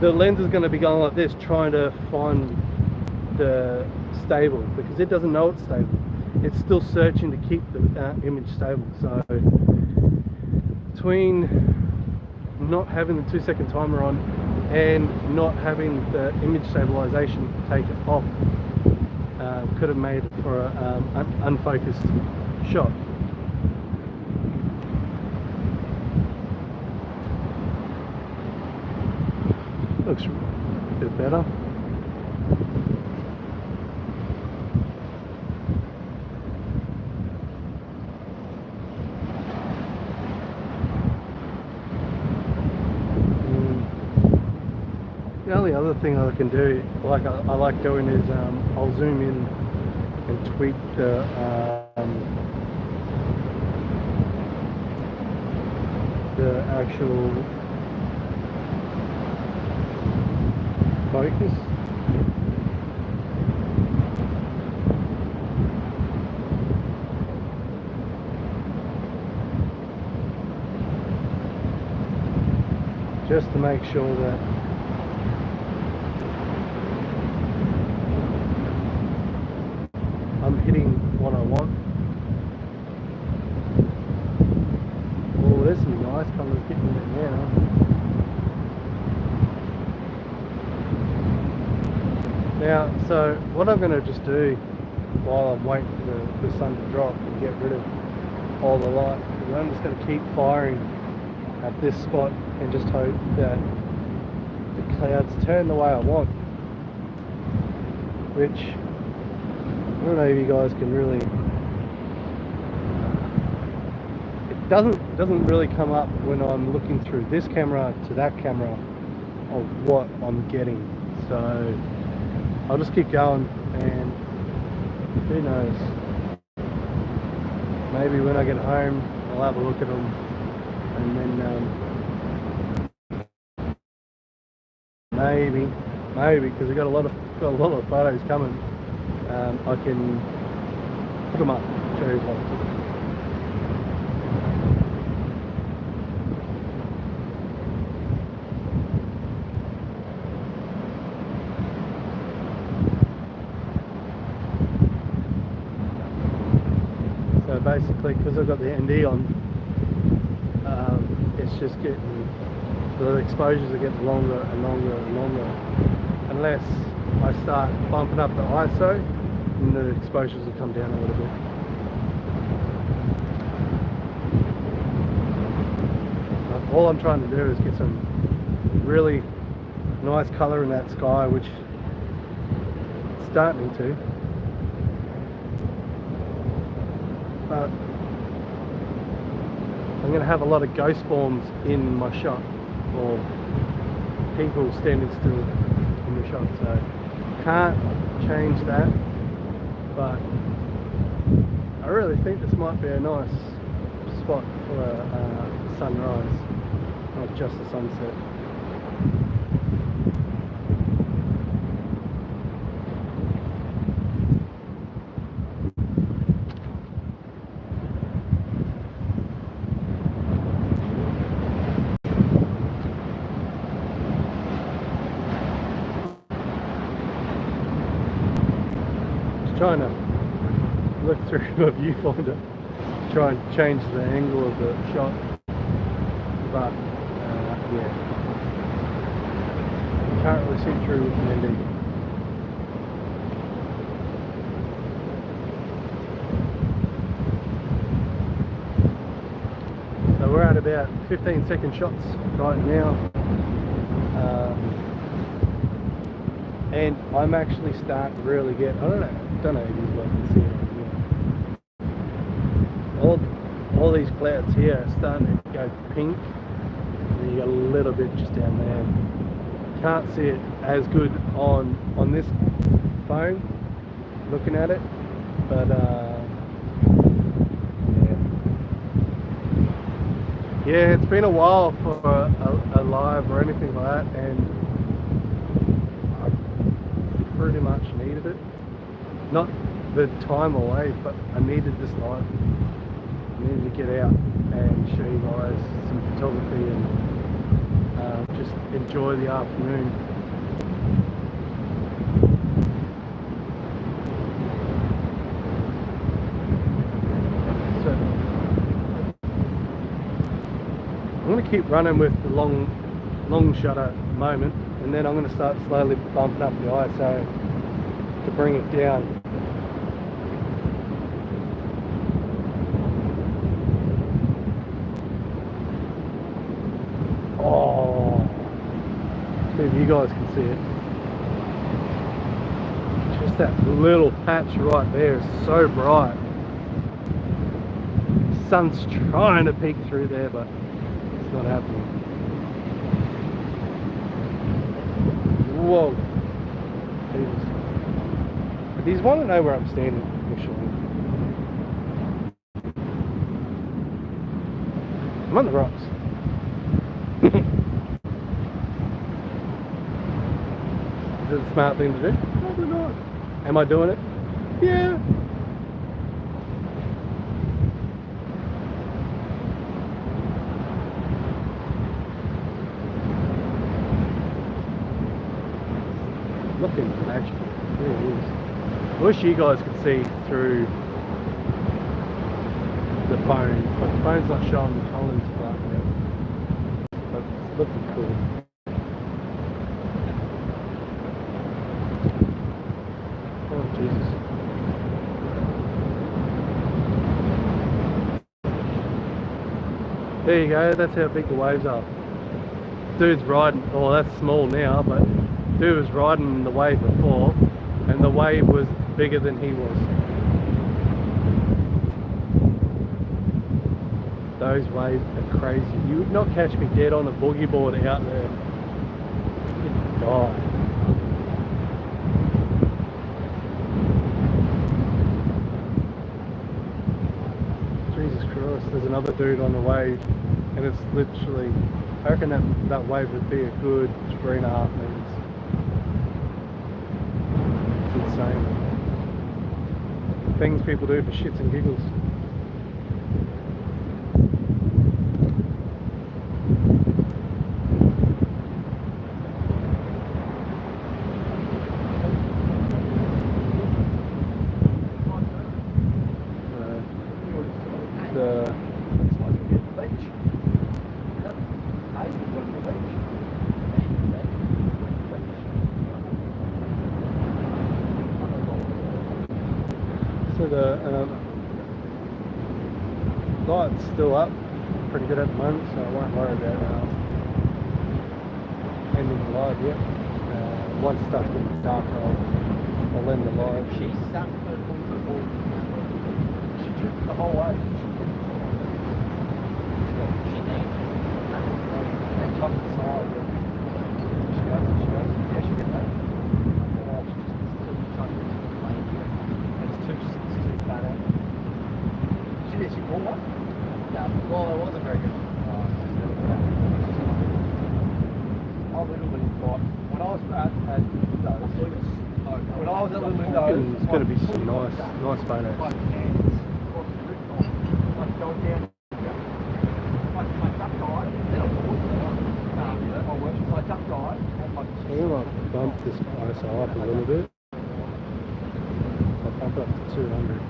the lens is going to be going like this, trying to find the stable, because it doesn't know it's stable. It's still searching to keep the image stable. So between not having the 2-second timer on and not having the image stabilization taken off, could have made it for an unfocused shot. Looks a bit better. The only other thing I can do, like I like doing, is I'll zoom in and tweak the actual focus. Just to make sure that I'm hitting what I want. Oh, there's some nice colours getting in there now. Now, so what I'm going to just do while I'm waiting for the sun to drop and get rid of all the light, is I'm just going to keep firing at this spot and just hope that the clouds turn the way I want, which I don't know if you guys can really, it doesn't really come up when I'm looking through this camera to that camera of what I'm getting. So I'll just keep going, and who knows, maybe when I get home I'll have a look at them, and then maybe because we've got a lot of photos coming, I can put them up, show you what I took. So basically, because I've got the ND on, it's just getting, the exposures are getting longer and longer and longer, unless I start bumping up the ISO, and the exposures will come down a little bit. But all I'm trying to do is get some really nice colour in that sky, which it's starting to. But I'm going to have a lot of ghost forms in my shot, or people standing still in the shot, so can't change that. But I really think this might be a nice spot for a sunrise, not just a sunset. Trying to look through my viewfinder, try and change the angle of the shot, but yeah, can't really see through with an ND. about 15-second shots right now. And I'm actually starting to really get, I don't know if you guys can see it here. All these clouds here are starting to go pink. And you got a little bit just down there. Can't see it as good on this phone looking at it, but yeah, it's been a while for a live or anything like that, and I pretty much needed it. Not the time away, but I needed this live. I needed to get out and show you guys some photography and just enjoy the afternoon. So I'm going to keep running with the long shutter moment, and then I'm going to start slowly bumping up the ISO to bring it down. Oh, see if you guys can see it. Just that little patch right there is so bright. Sun's trying to peek through there, but it's not happening. Whoa. Jesus. If you want to know where I'm standing, actually. I'm on the rocks. Is it a smart thing to do? Probably not. Am I doing it? Yeah. Looking magical. It really is. I wish you guys could see through the phone, but the phone's not showing the colours right now. But it's looking cool. Oh Jesus. There you go, that's how big the waves are. Dude's riding, oh that's small now, but dude was riding the wave before, and the wave was bigger than he was. Those waves are crazy. You would not catch me dead on a boogie board out there. You'd die. Jesus Christ, there's another dude on the wave, and it's literally, I reckon that wave would be a good 3.5 meters. It's insane. Things people do for shits and giggles. So the light's still up, pretty good at the moment, so I won't worry about ending the live yet. Once it starts getting darker, I'll end the live. She sat she took the whole way. She did. And top of the side. She goes, yeah, she did that. She did, she caught one? Yeah, well, it wasn't very good. I literally thought, when I was at Windows, when I was at Little Windows, It's going to be some nice photos. my hands, like going down, my duck died, then I walked, my work, my duck died, and my I'm going to bump this ISO up a little bit. I'll bump it up to 200.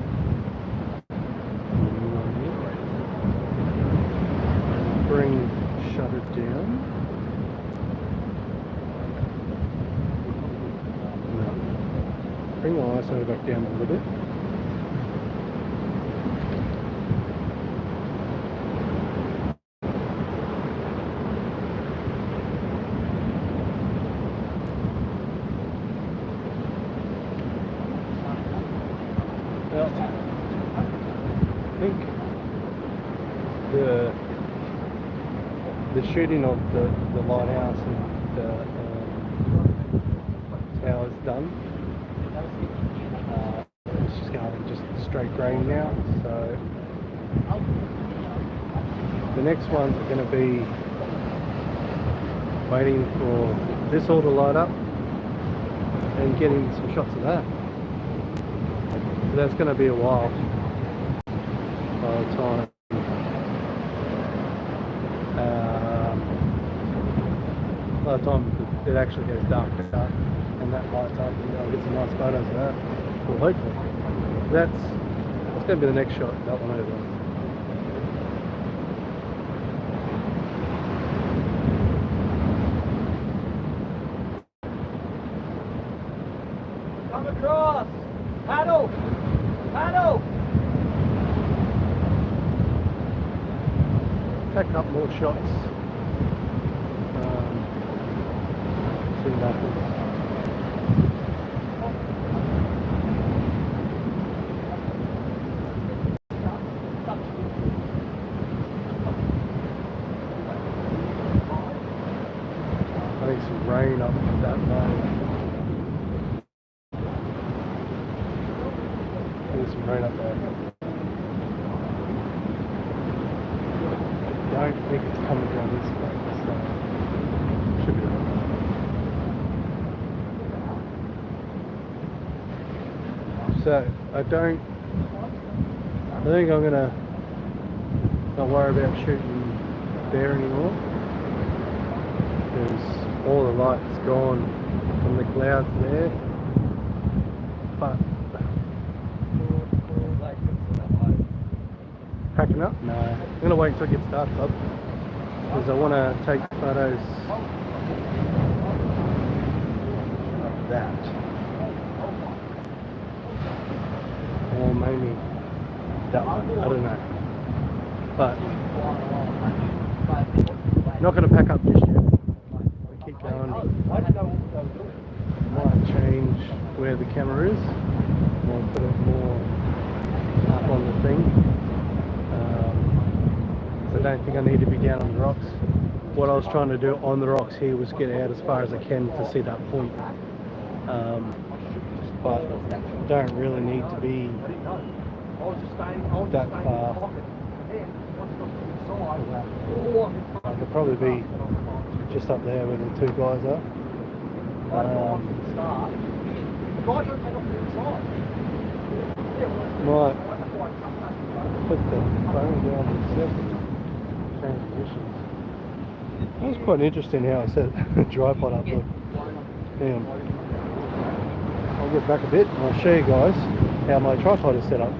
Bring shutter down. No. Bring the ISO back down a little bit. shooting of the lighthouse and the towers done. It's just going just straight green now, so the next ones are going to be waiting for this all to light up and getting some shots of that. So that's going to be a while by the time it actually goes dark and that lights up, and I'll get some nice photos of that. Well, hopefully. That's going to be the next shot, that one over there. Come across! Paddle! Paddle! Take up more shots. See what happens. I think some rain up that way. There's some rain up there. I don't think it's coming down this way, so should be alright. So I think I'm gonna not worry about shooting there anymore, because all the light's gone from the clouds there. But packing up? No. I'm going to wait until it gets dark up, because I want to take photos of that. Or maybe that one. I don't know. But not going to pack up just yet. I'll keep going. Might change where the camera is. Might put it more up on the thing. I don't think I need to be down on the rocks. What I was trying to do on the rocks here was get out as far as I can to see that point. But don't really need to be that far. I could probably be just up there where the two guys are. Might put the phone down and change positions. That was quite interesting how I set the tripod up. Look. Damn. I'll get back a bit and I'll show you guys how my tripod is set up.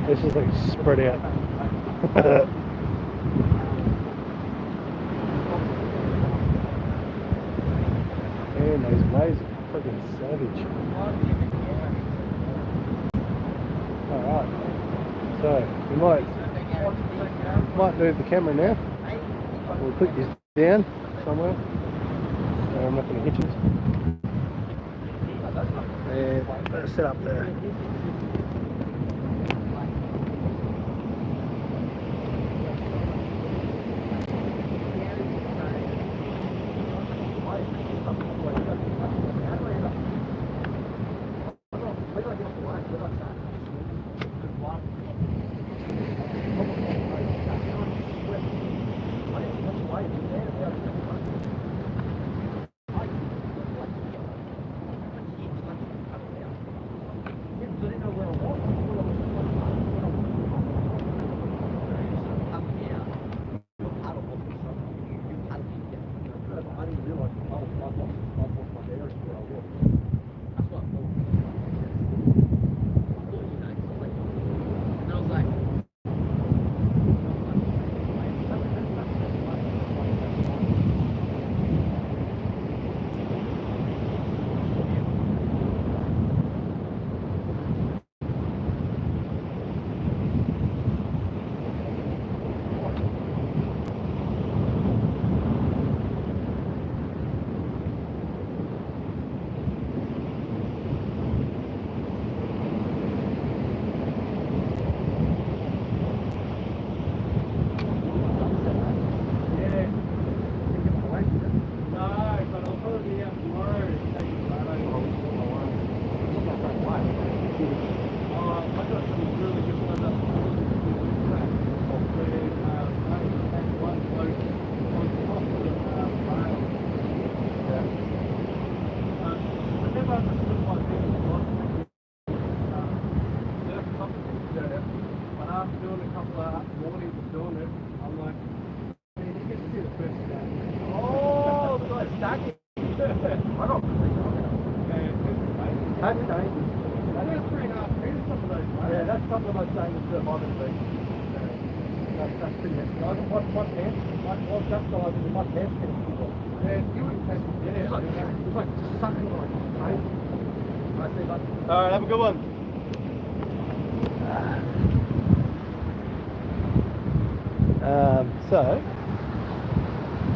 This is like spread out. Man, those waves are fucking savage. Alright. So, we might move the camera now. We'll put this down somewhere. So I'm not going to hit you. And let's set up there. couple of those things that I've been doing. That's pretty hefty. My pants, my duck diving and my pants getting bigger. Yeah, you wouldn't take it. Yeah, it's like sucking like pain. I see that. Alright, have a good one. So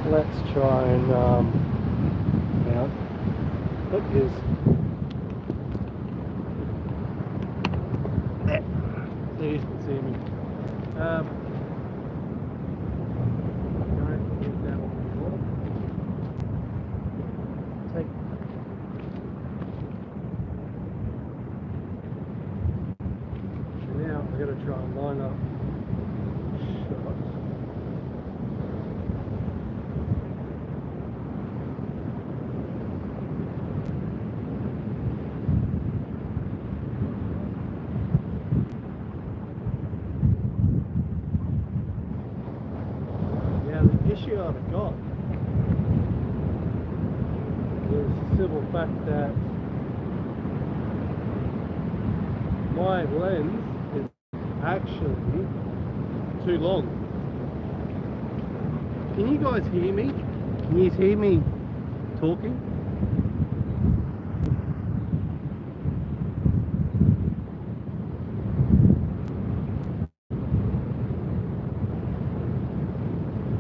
let's try and mount. Look, is so you can see me. Take. Now we're going to try and line up shots. Issue I've got is the simple fact that my lens is actually too long. Can you guys hear me? Can you hear me talking?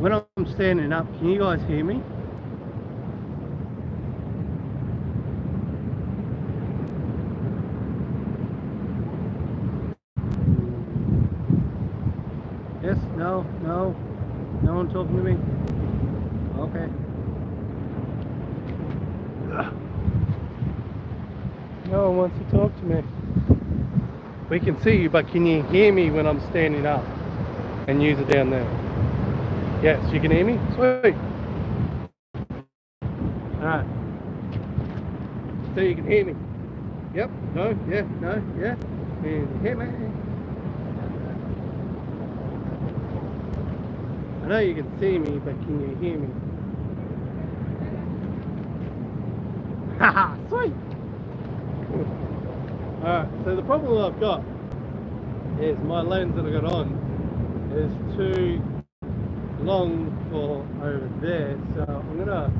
When I'm standing up, can you guys hear me? Yes? No? No? No one talking to me? Okay. No one wants to talk to me. We can see you, but can you hear me when I'm standing up and use it down there? Yes, you can hear me? Sweet. Alright. So you can hear me? Yep. No? Yeah? No? Yeah? And you hear me? I know you can see me, but can you hear me? Haha, sweet! Alright, so the problem I've got is my lens that I got on is too long for over there, so I'm gonna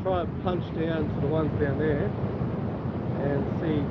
try and punch down to the ones down there and see.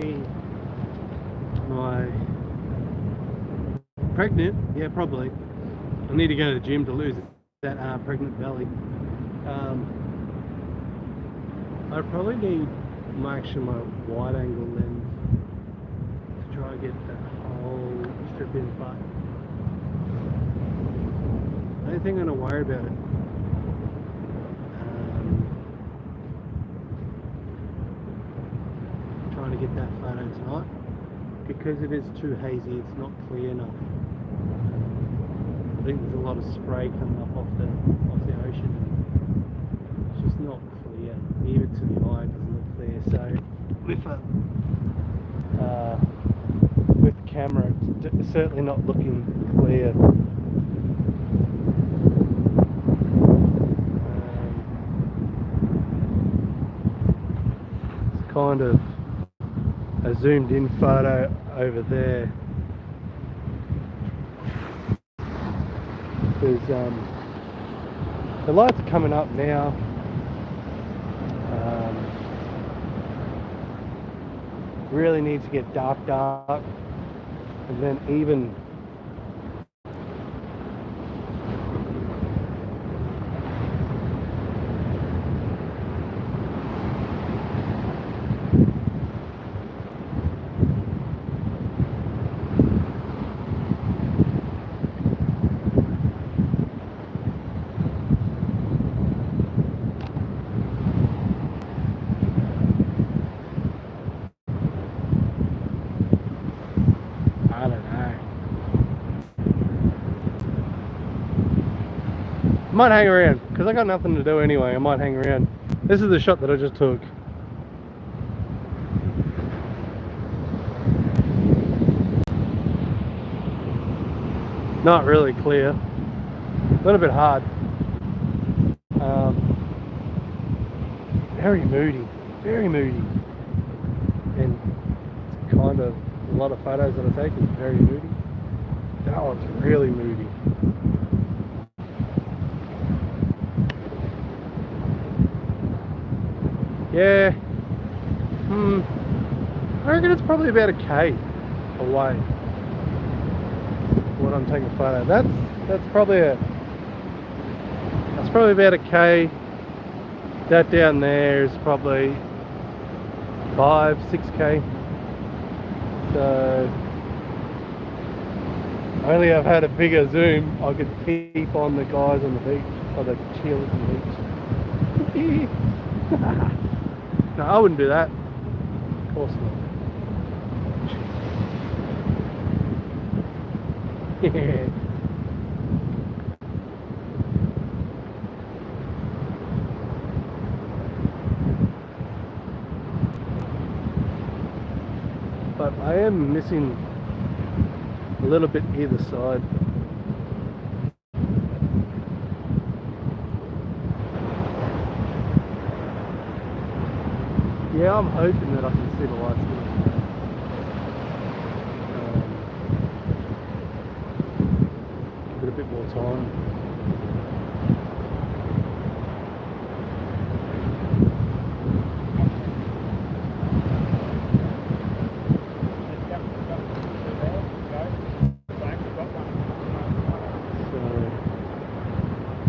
me. My pregnant? Yeah, probably. I need to go to the gym to lose that pregnant belly. I probably need my wide angle lens to try and get that whole strip in, but I don't think I'm gonna worry about it. Trying to get that photo tonight because it is too hazy. It's not clear enough. I think there's a lot of spray coming up off the ocean. It's just not clear. Even to the eye, it doesn't look clear. So with the camera, it's certainly not looking clear. It's kind of a zoomed in photo over there. There's the lights are coming up now. Really needs to get dark, and then even. I don't know. I might hang around because I got nothing to do anyway. I might hang around. This is the shot that I just took. Not really clear. A little bit hard. Very moody. Very moody. And it's kind of a lot of photos that I take is very moody. That one's really moody. Yeah. I reckon it's probably about a K away. What I'm taking a photo. That's probably about a K. That down there is probably 5-6K. So only I've had a bigger zoom, I could peep on the guys on the beach, or the chillers on the beach. No, I wouldn't do that. Of course not. Yeah. But I am missing a little bit either side. Yeah, I'm hoping that I can see the lights here. Give it a bit more time.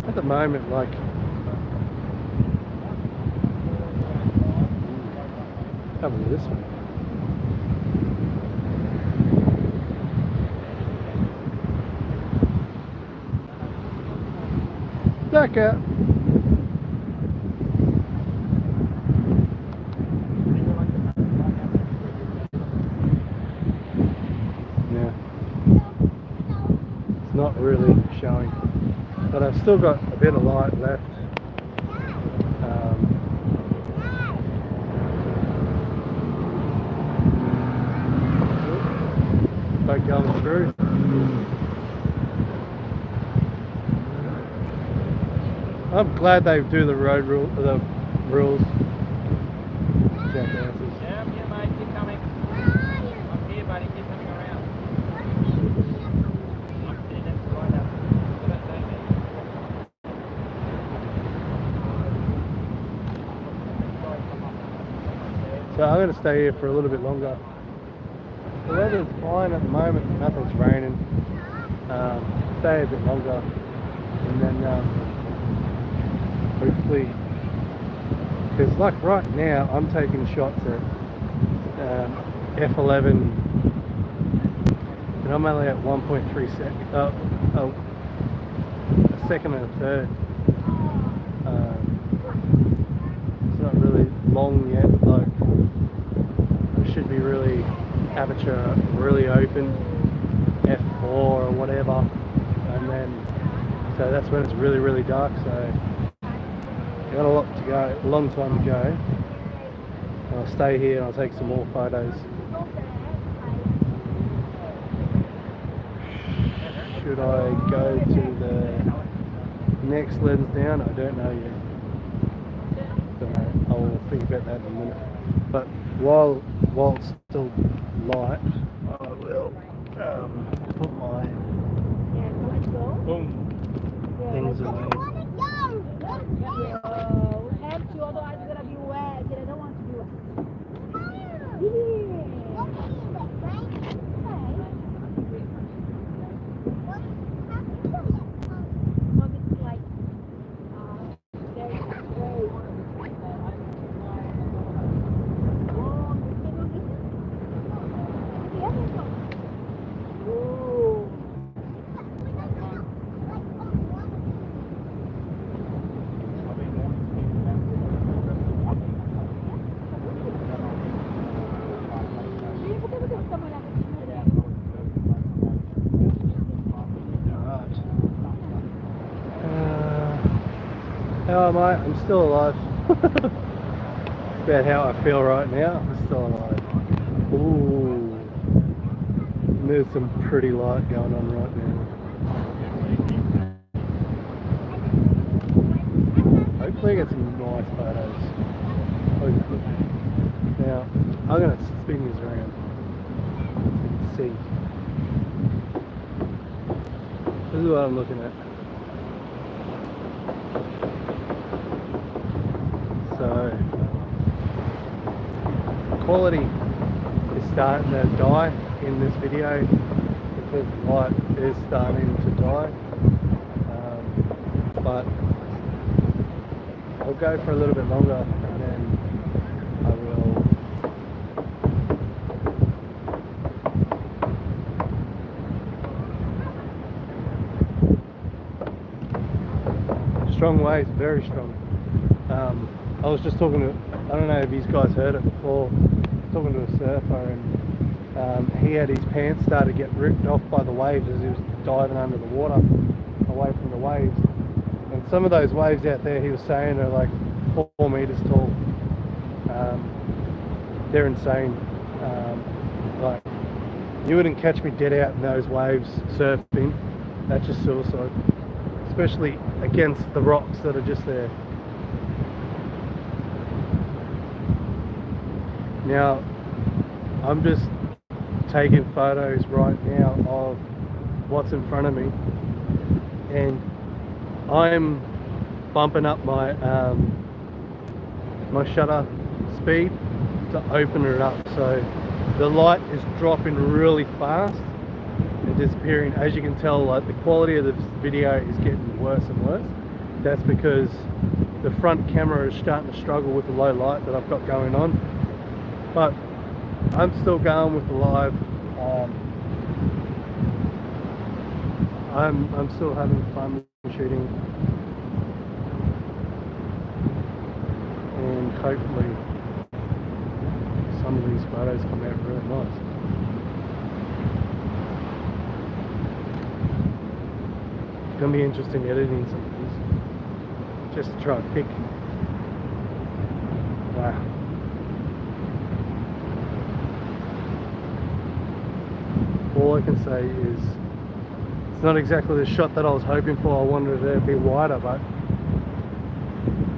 At the moment, like, have a look at this one. Back out. Yeah. It's not really showing. But I've still got a bit of light left. Boat going through. I'm glad they do the road rules. Jackasses. Yeah, mate, keep coming. I'm here, buddy, keep coming around. I'm sitting next to right up. So I'm going to stay here for a little bit longer. The weather's fine at the moment, nothing's raining. Stay a bit longer, and then hopefully, because like right now I'm taking shots at f11, and I'm only at 1.3 seconds, a second and a third. It's not really long yet, like it should be really aperture really open, f4 or whatever, and then so that's when it's really dark. So I got a lot to go, a long time to go. I'll stay here and I'll take some more photos. Should I go to the next lens down? I don't know yet. So I'll think about that in a minute. But while it's still light, I will put my things away. We have to, otherwise it's gonna be wet. I don't want to do it. Because it's like very How am I? I'm still alive. That's about how I feel right now. I'm still alive. Ooh. There's some pretty light going on right now. Hopefully I get some nice photos. Hopefully. Now, I'm going to spin this around and see. This is what I'm looking at. So, quality is starting to die in this video because light is starting to die. But I'll go for a little bit longer and then I will. Strong waves, very strong. I was just talking to, I don't know if you guys heard it before, talking to a surfer, and he had his pants start to get ripped off by the waves as he was diving under the water, away from the waves. And some of those waves out there, he was saying, are like 4 meters tall. They're insane. Like, you wouldn't catch me dead out in those waves surfing. That's just suicide, especially against the rocks that are just there. Now, I'm just taking photos right now of what's in front of me, and I'm bumping up my my shutter speed to open it up, so the light is dropping really fast and disappearing. As you can tell, like, the quality of this video is getting worse and worse. That's because the front camera is starting to struggle with the low light that I've got going on. But I'm still going with the live. I'm still having fun shooting, and hopefully some of these photos come out really nice. It's going to be interesting editing some of these, just to try and pick. Wow. All I can say is it's not exactly the shot that I was hoping for. I wanted it to be wider, but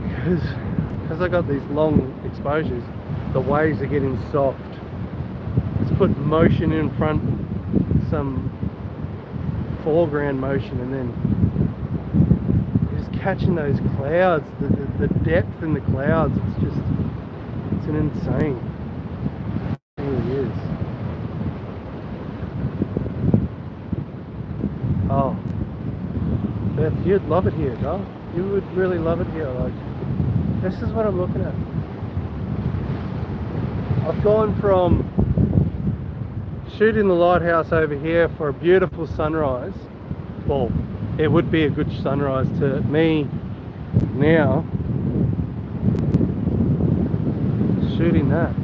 because I got these long exposures, the waves are getting soft. Let's put motion in front, some foreground motion, and then just catching those clouds, the depth in the clouds. It's an insane. Oh, Beth, you'd love it here, girl. You would really love it here. Like, this is what I'm looking at. I've gone from shooting the lighthouse over here for a beautiful sunrise. Well, it would be a good sunrise to me now. Shooting that.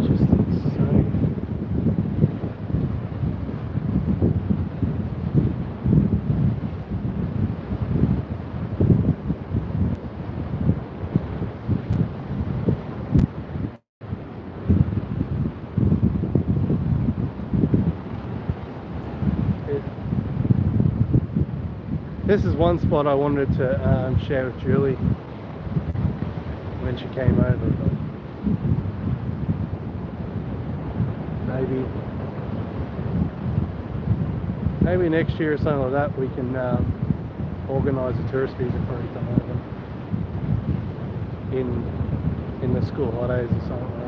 It's just insane. This is one spot I wanted to share with Julie when she came over. But maybe next year or something like that we can organise a tourist visa for her to come over in the school holidays or something like that.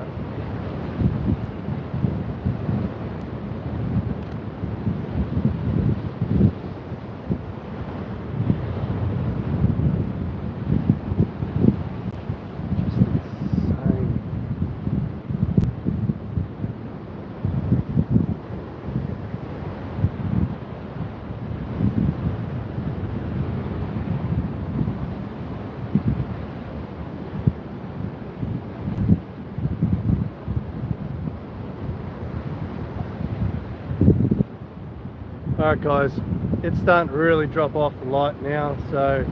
Alright guys, it's starting to really drop off the light now, so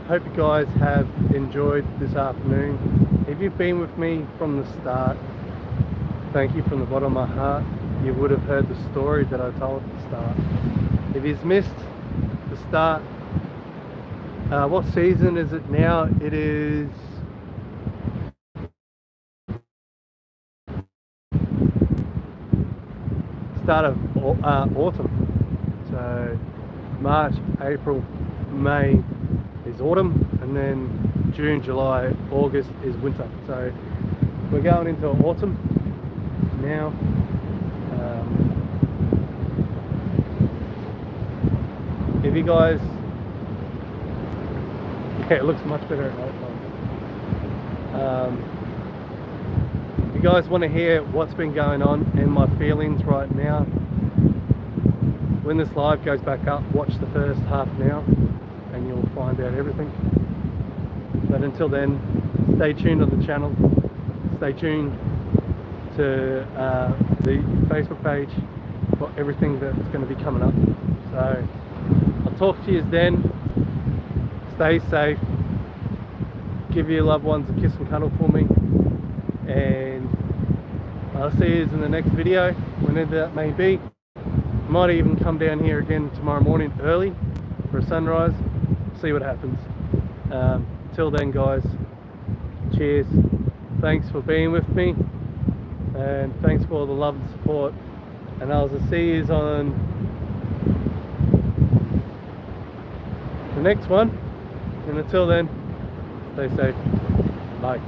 hope you guys have enjoyed this afternoon. If you've been with me from the start, thank you from the bottom of my heart. You would have heard the story that I told at the start. If you've missed the start, what season is it now? It is start of autumn. So March, April, May is autumn, and then June, July, August is winter. So we're going into autumn now. If you guys, yeah, it looks much better at night time. If you guys want to hear what's been going on and my feelings right now, when this live goes back up, watch the first half now and you'll find out everything. But until then, stay tuned on the channel, stay tuned to the Facebook page for everything that's going to be coming up. So I'll talk to you then. Stay safe, give your loved ones a kiss and cuddle for me, and I'll see you in the next video, whenever that may be. Might even come down here again tomorrow morning early for a sunrise, see what happens. Till then guys, cheers, thanks for being with me, and thanks for all the love and support, and I'll see you on the next one, and until then, stay safe, bye.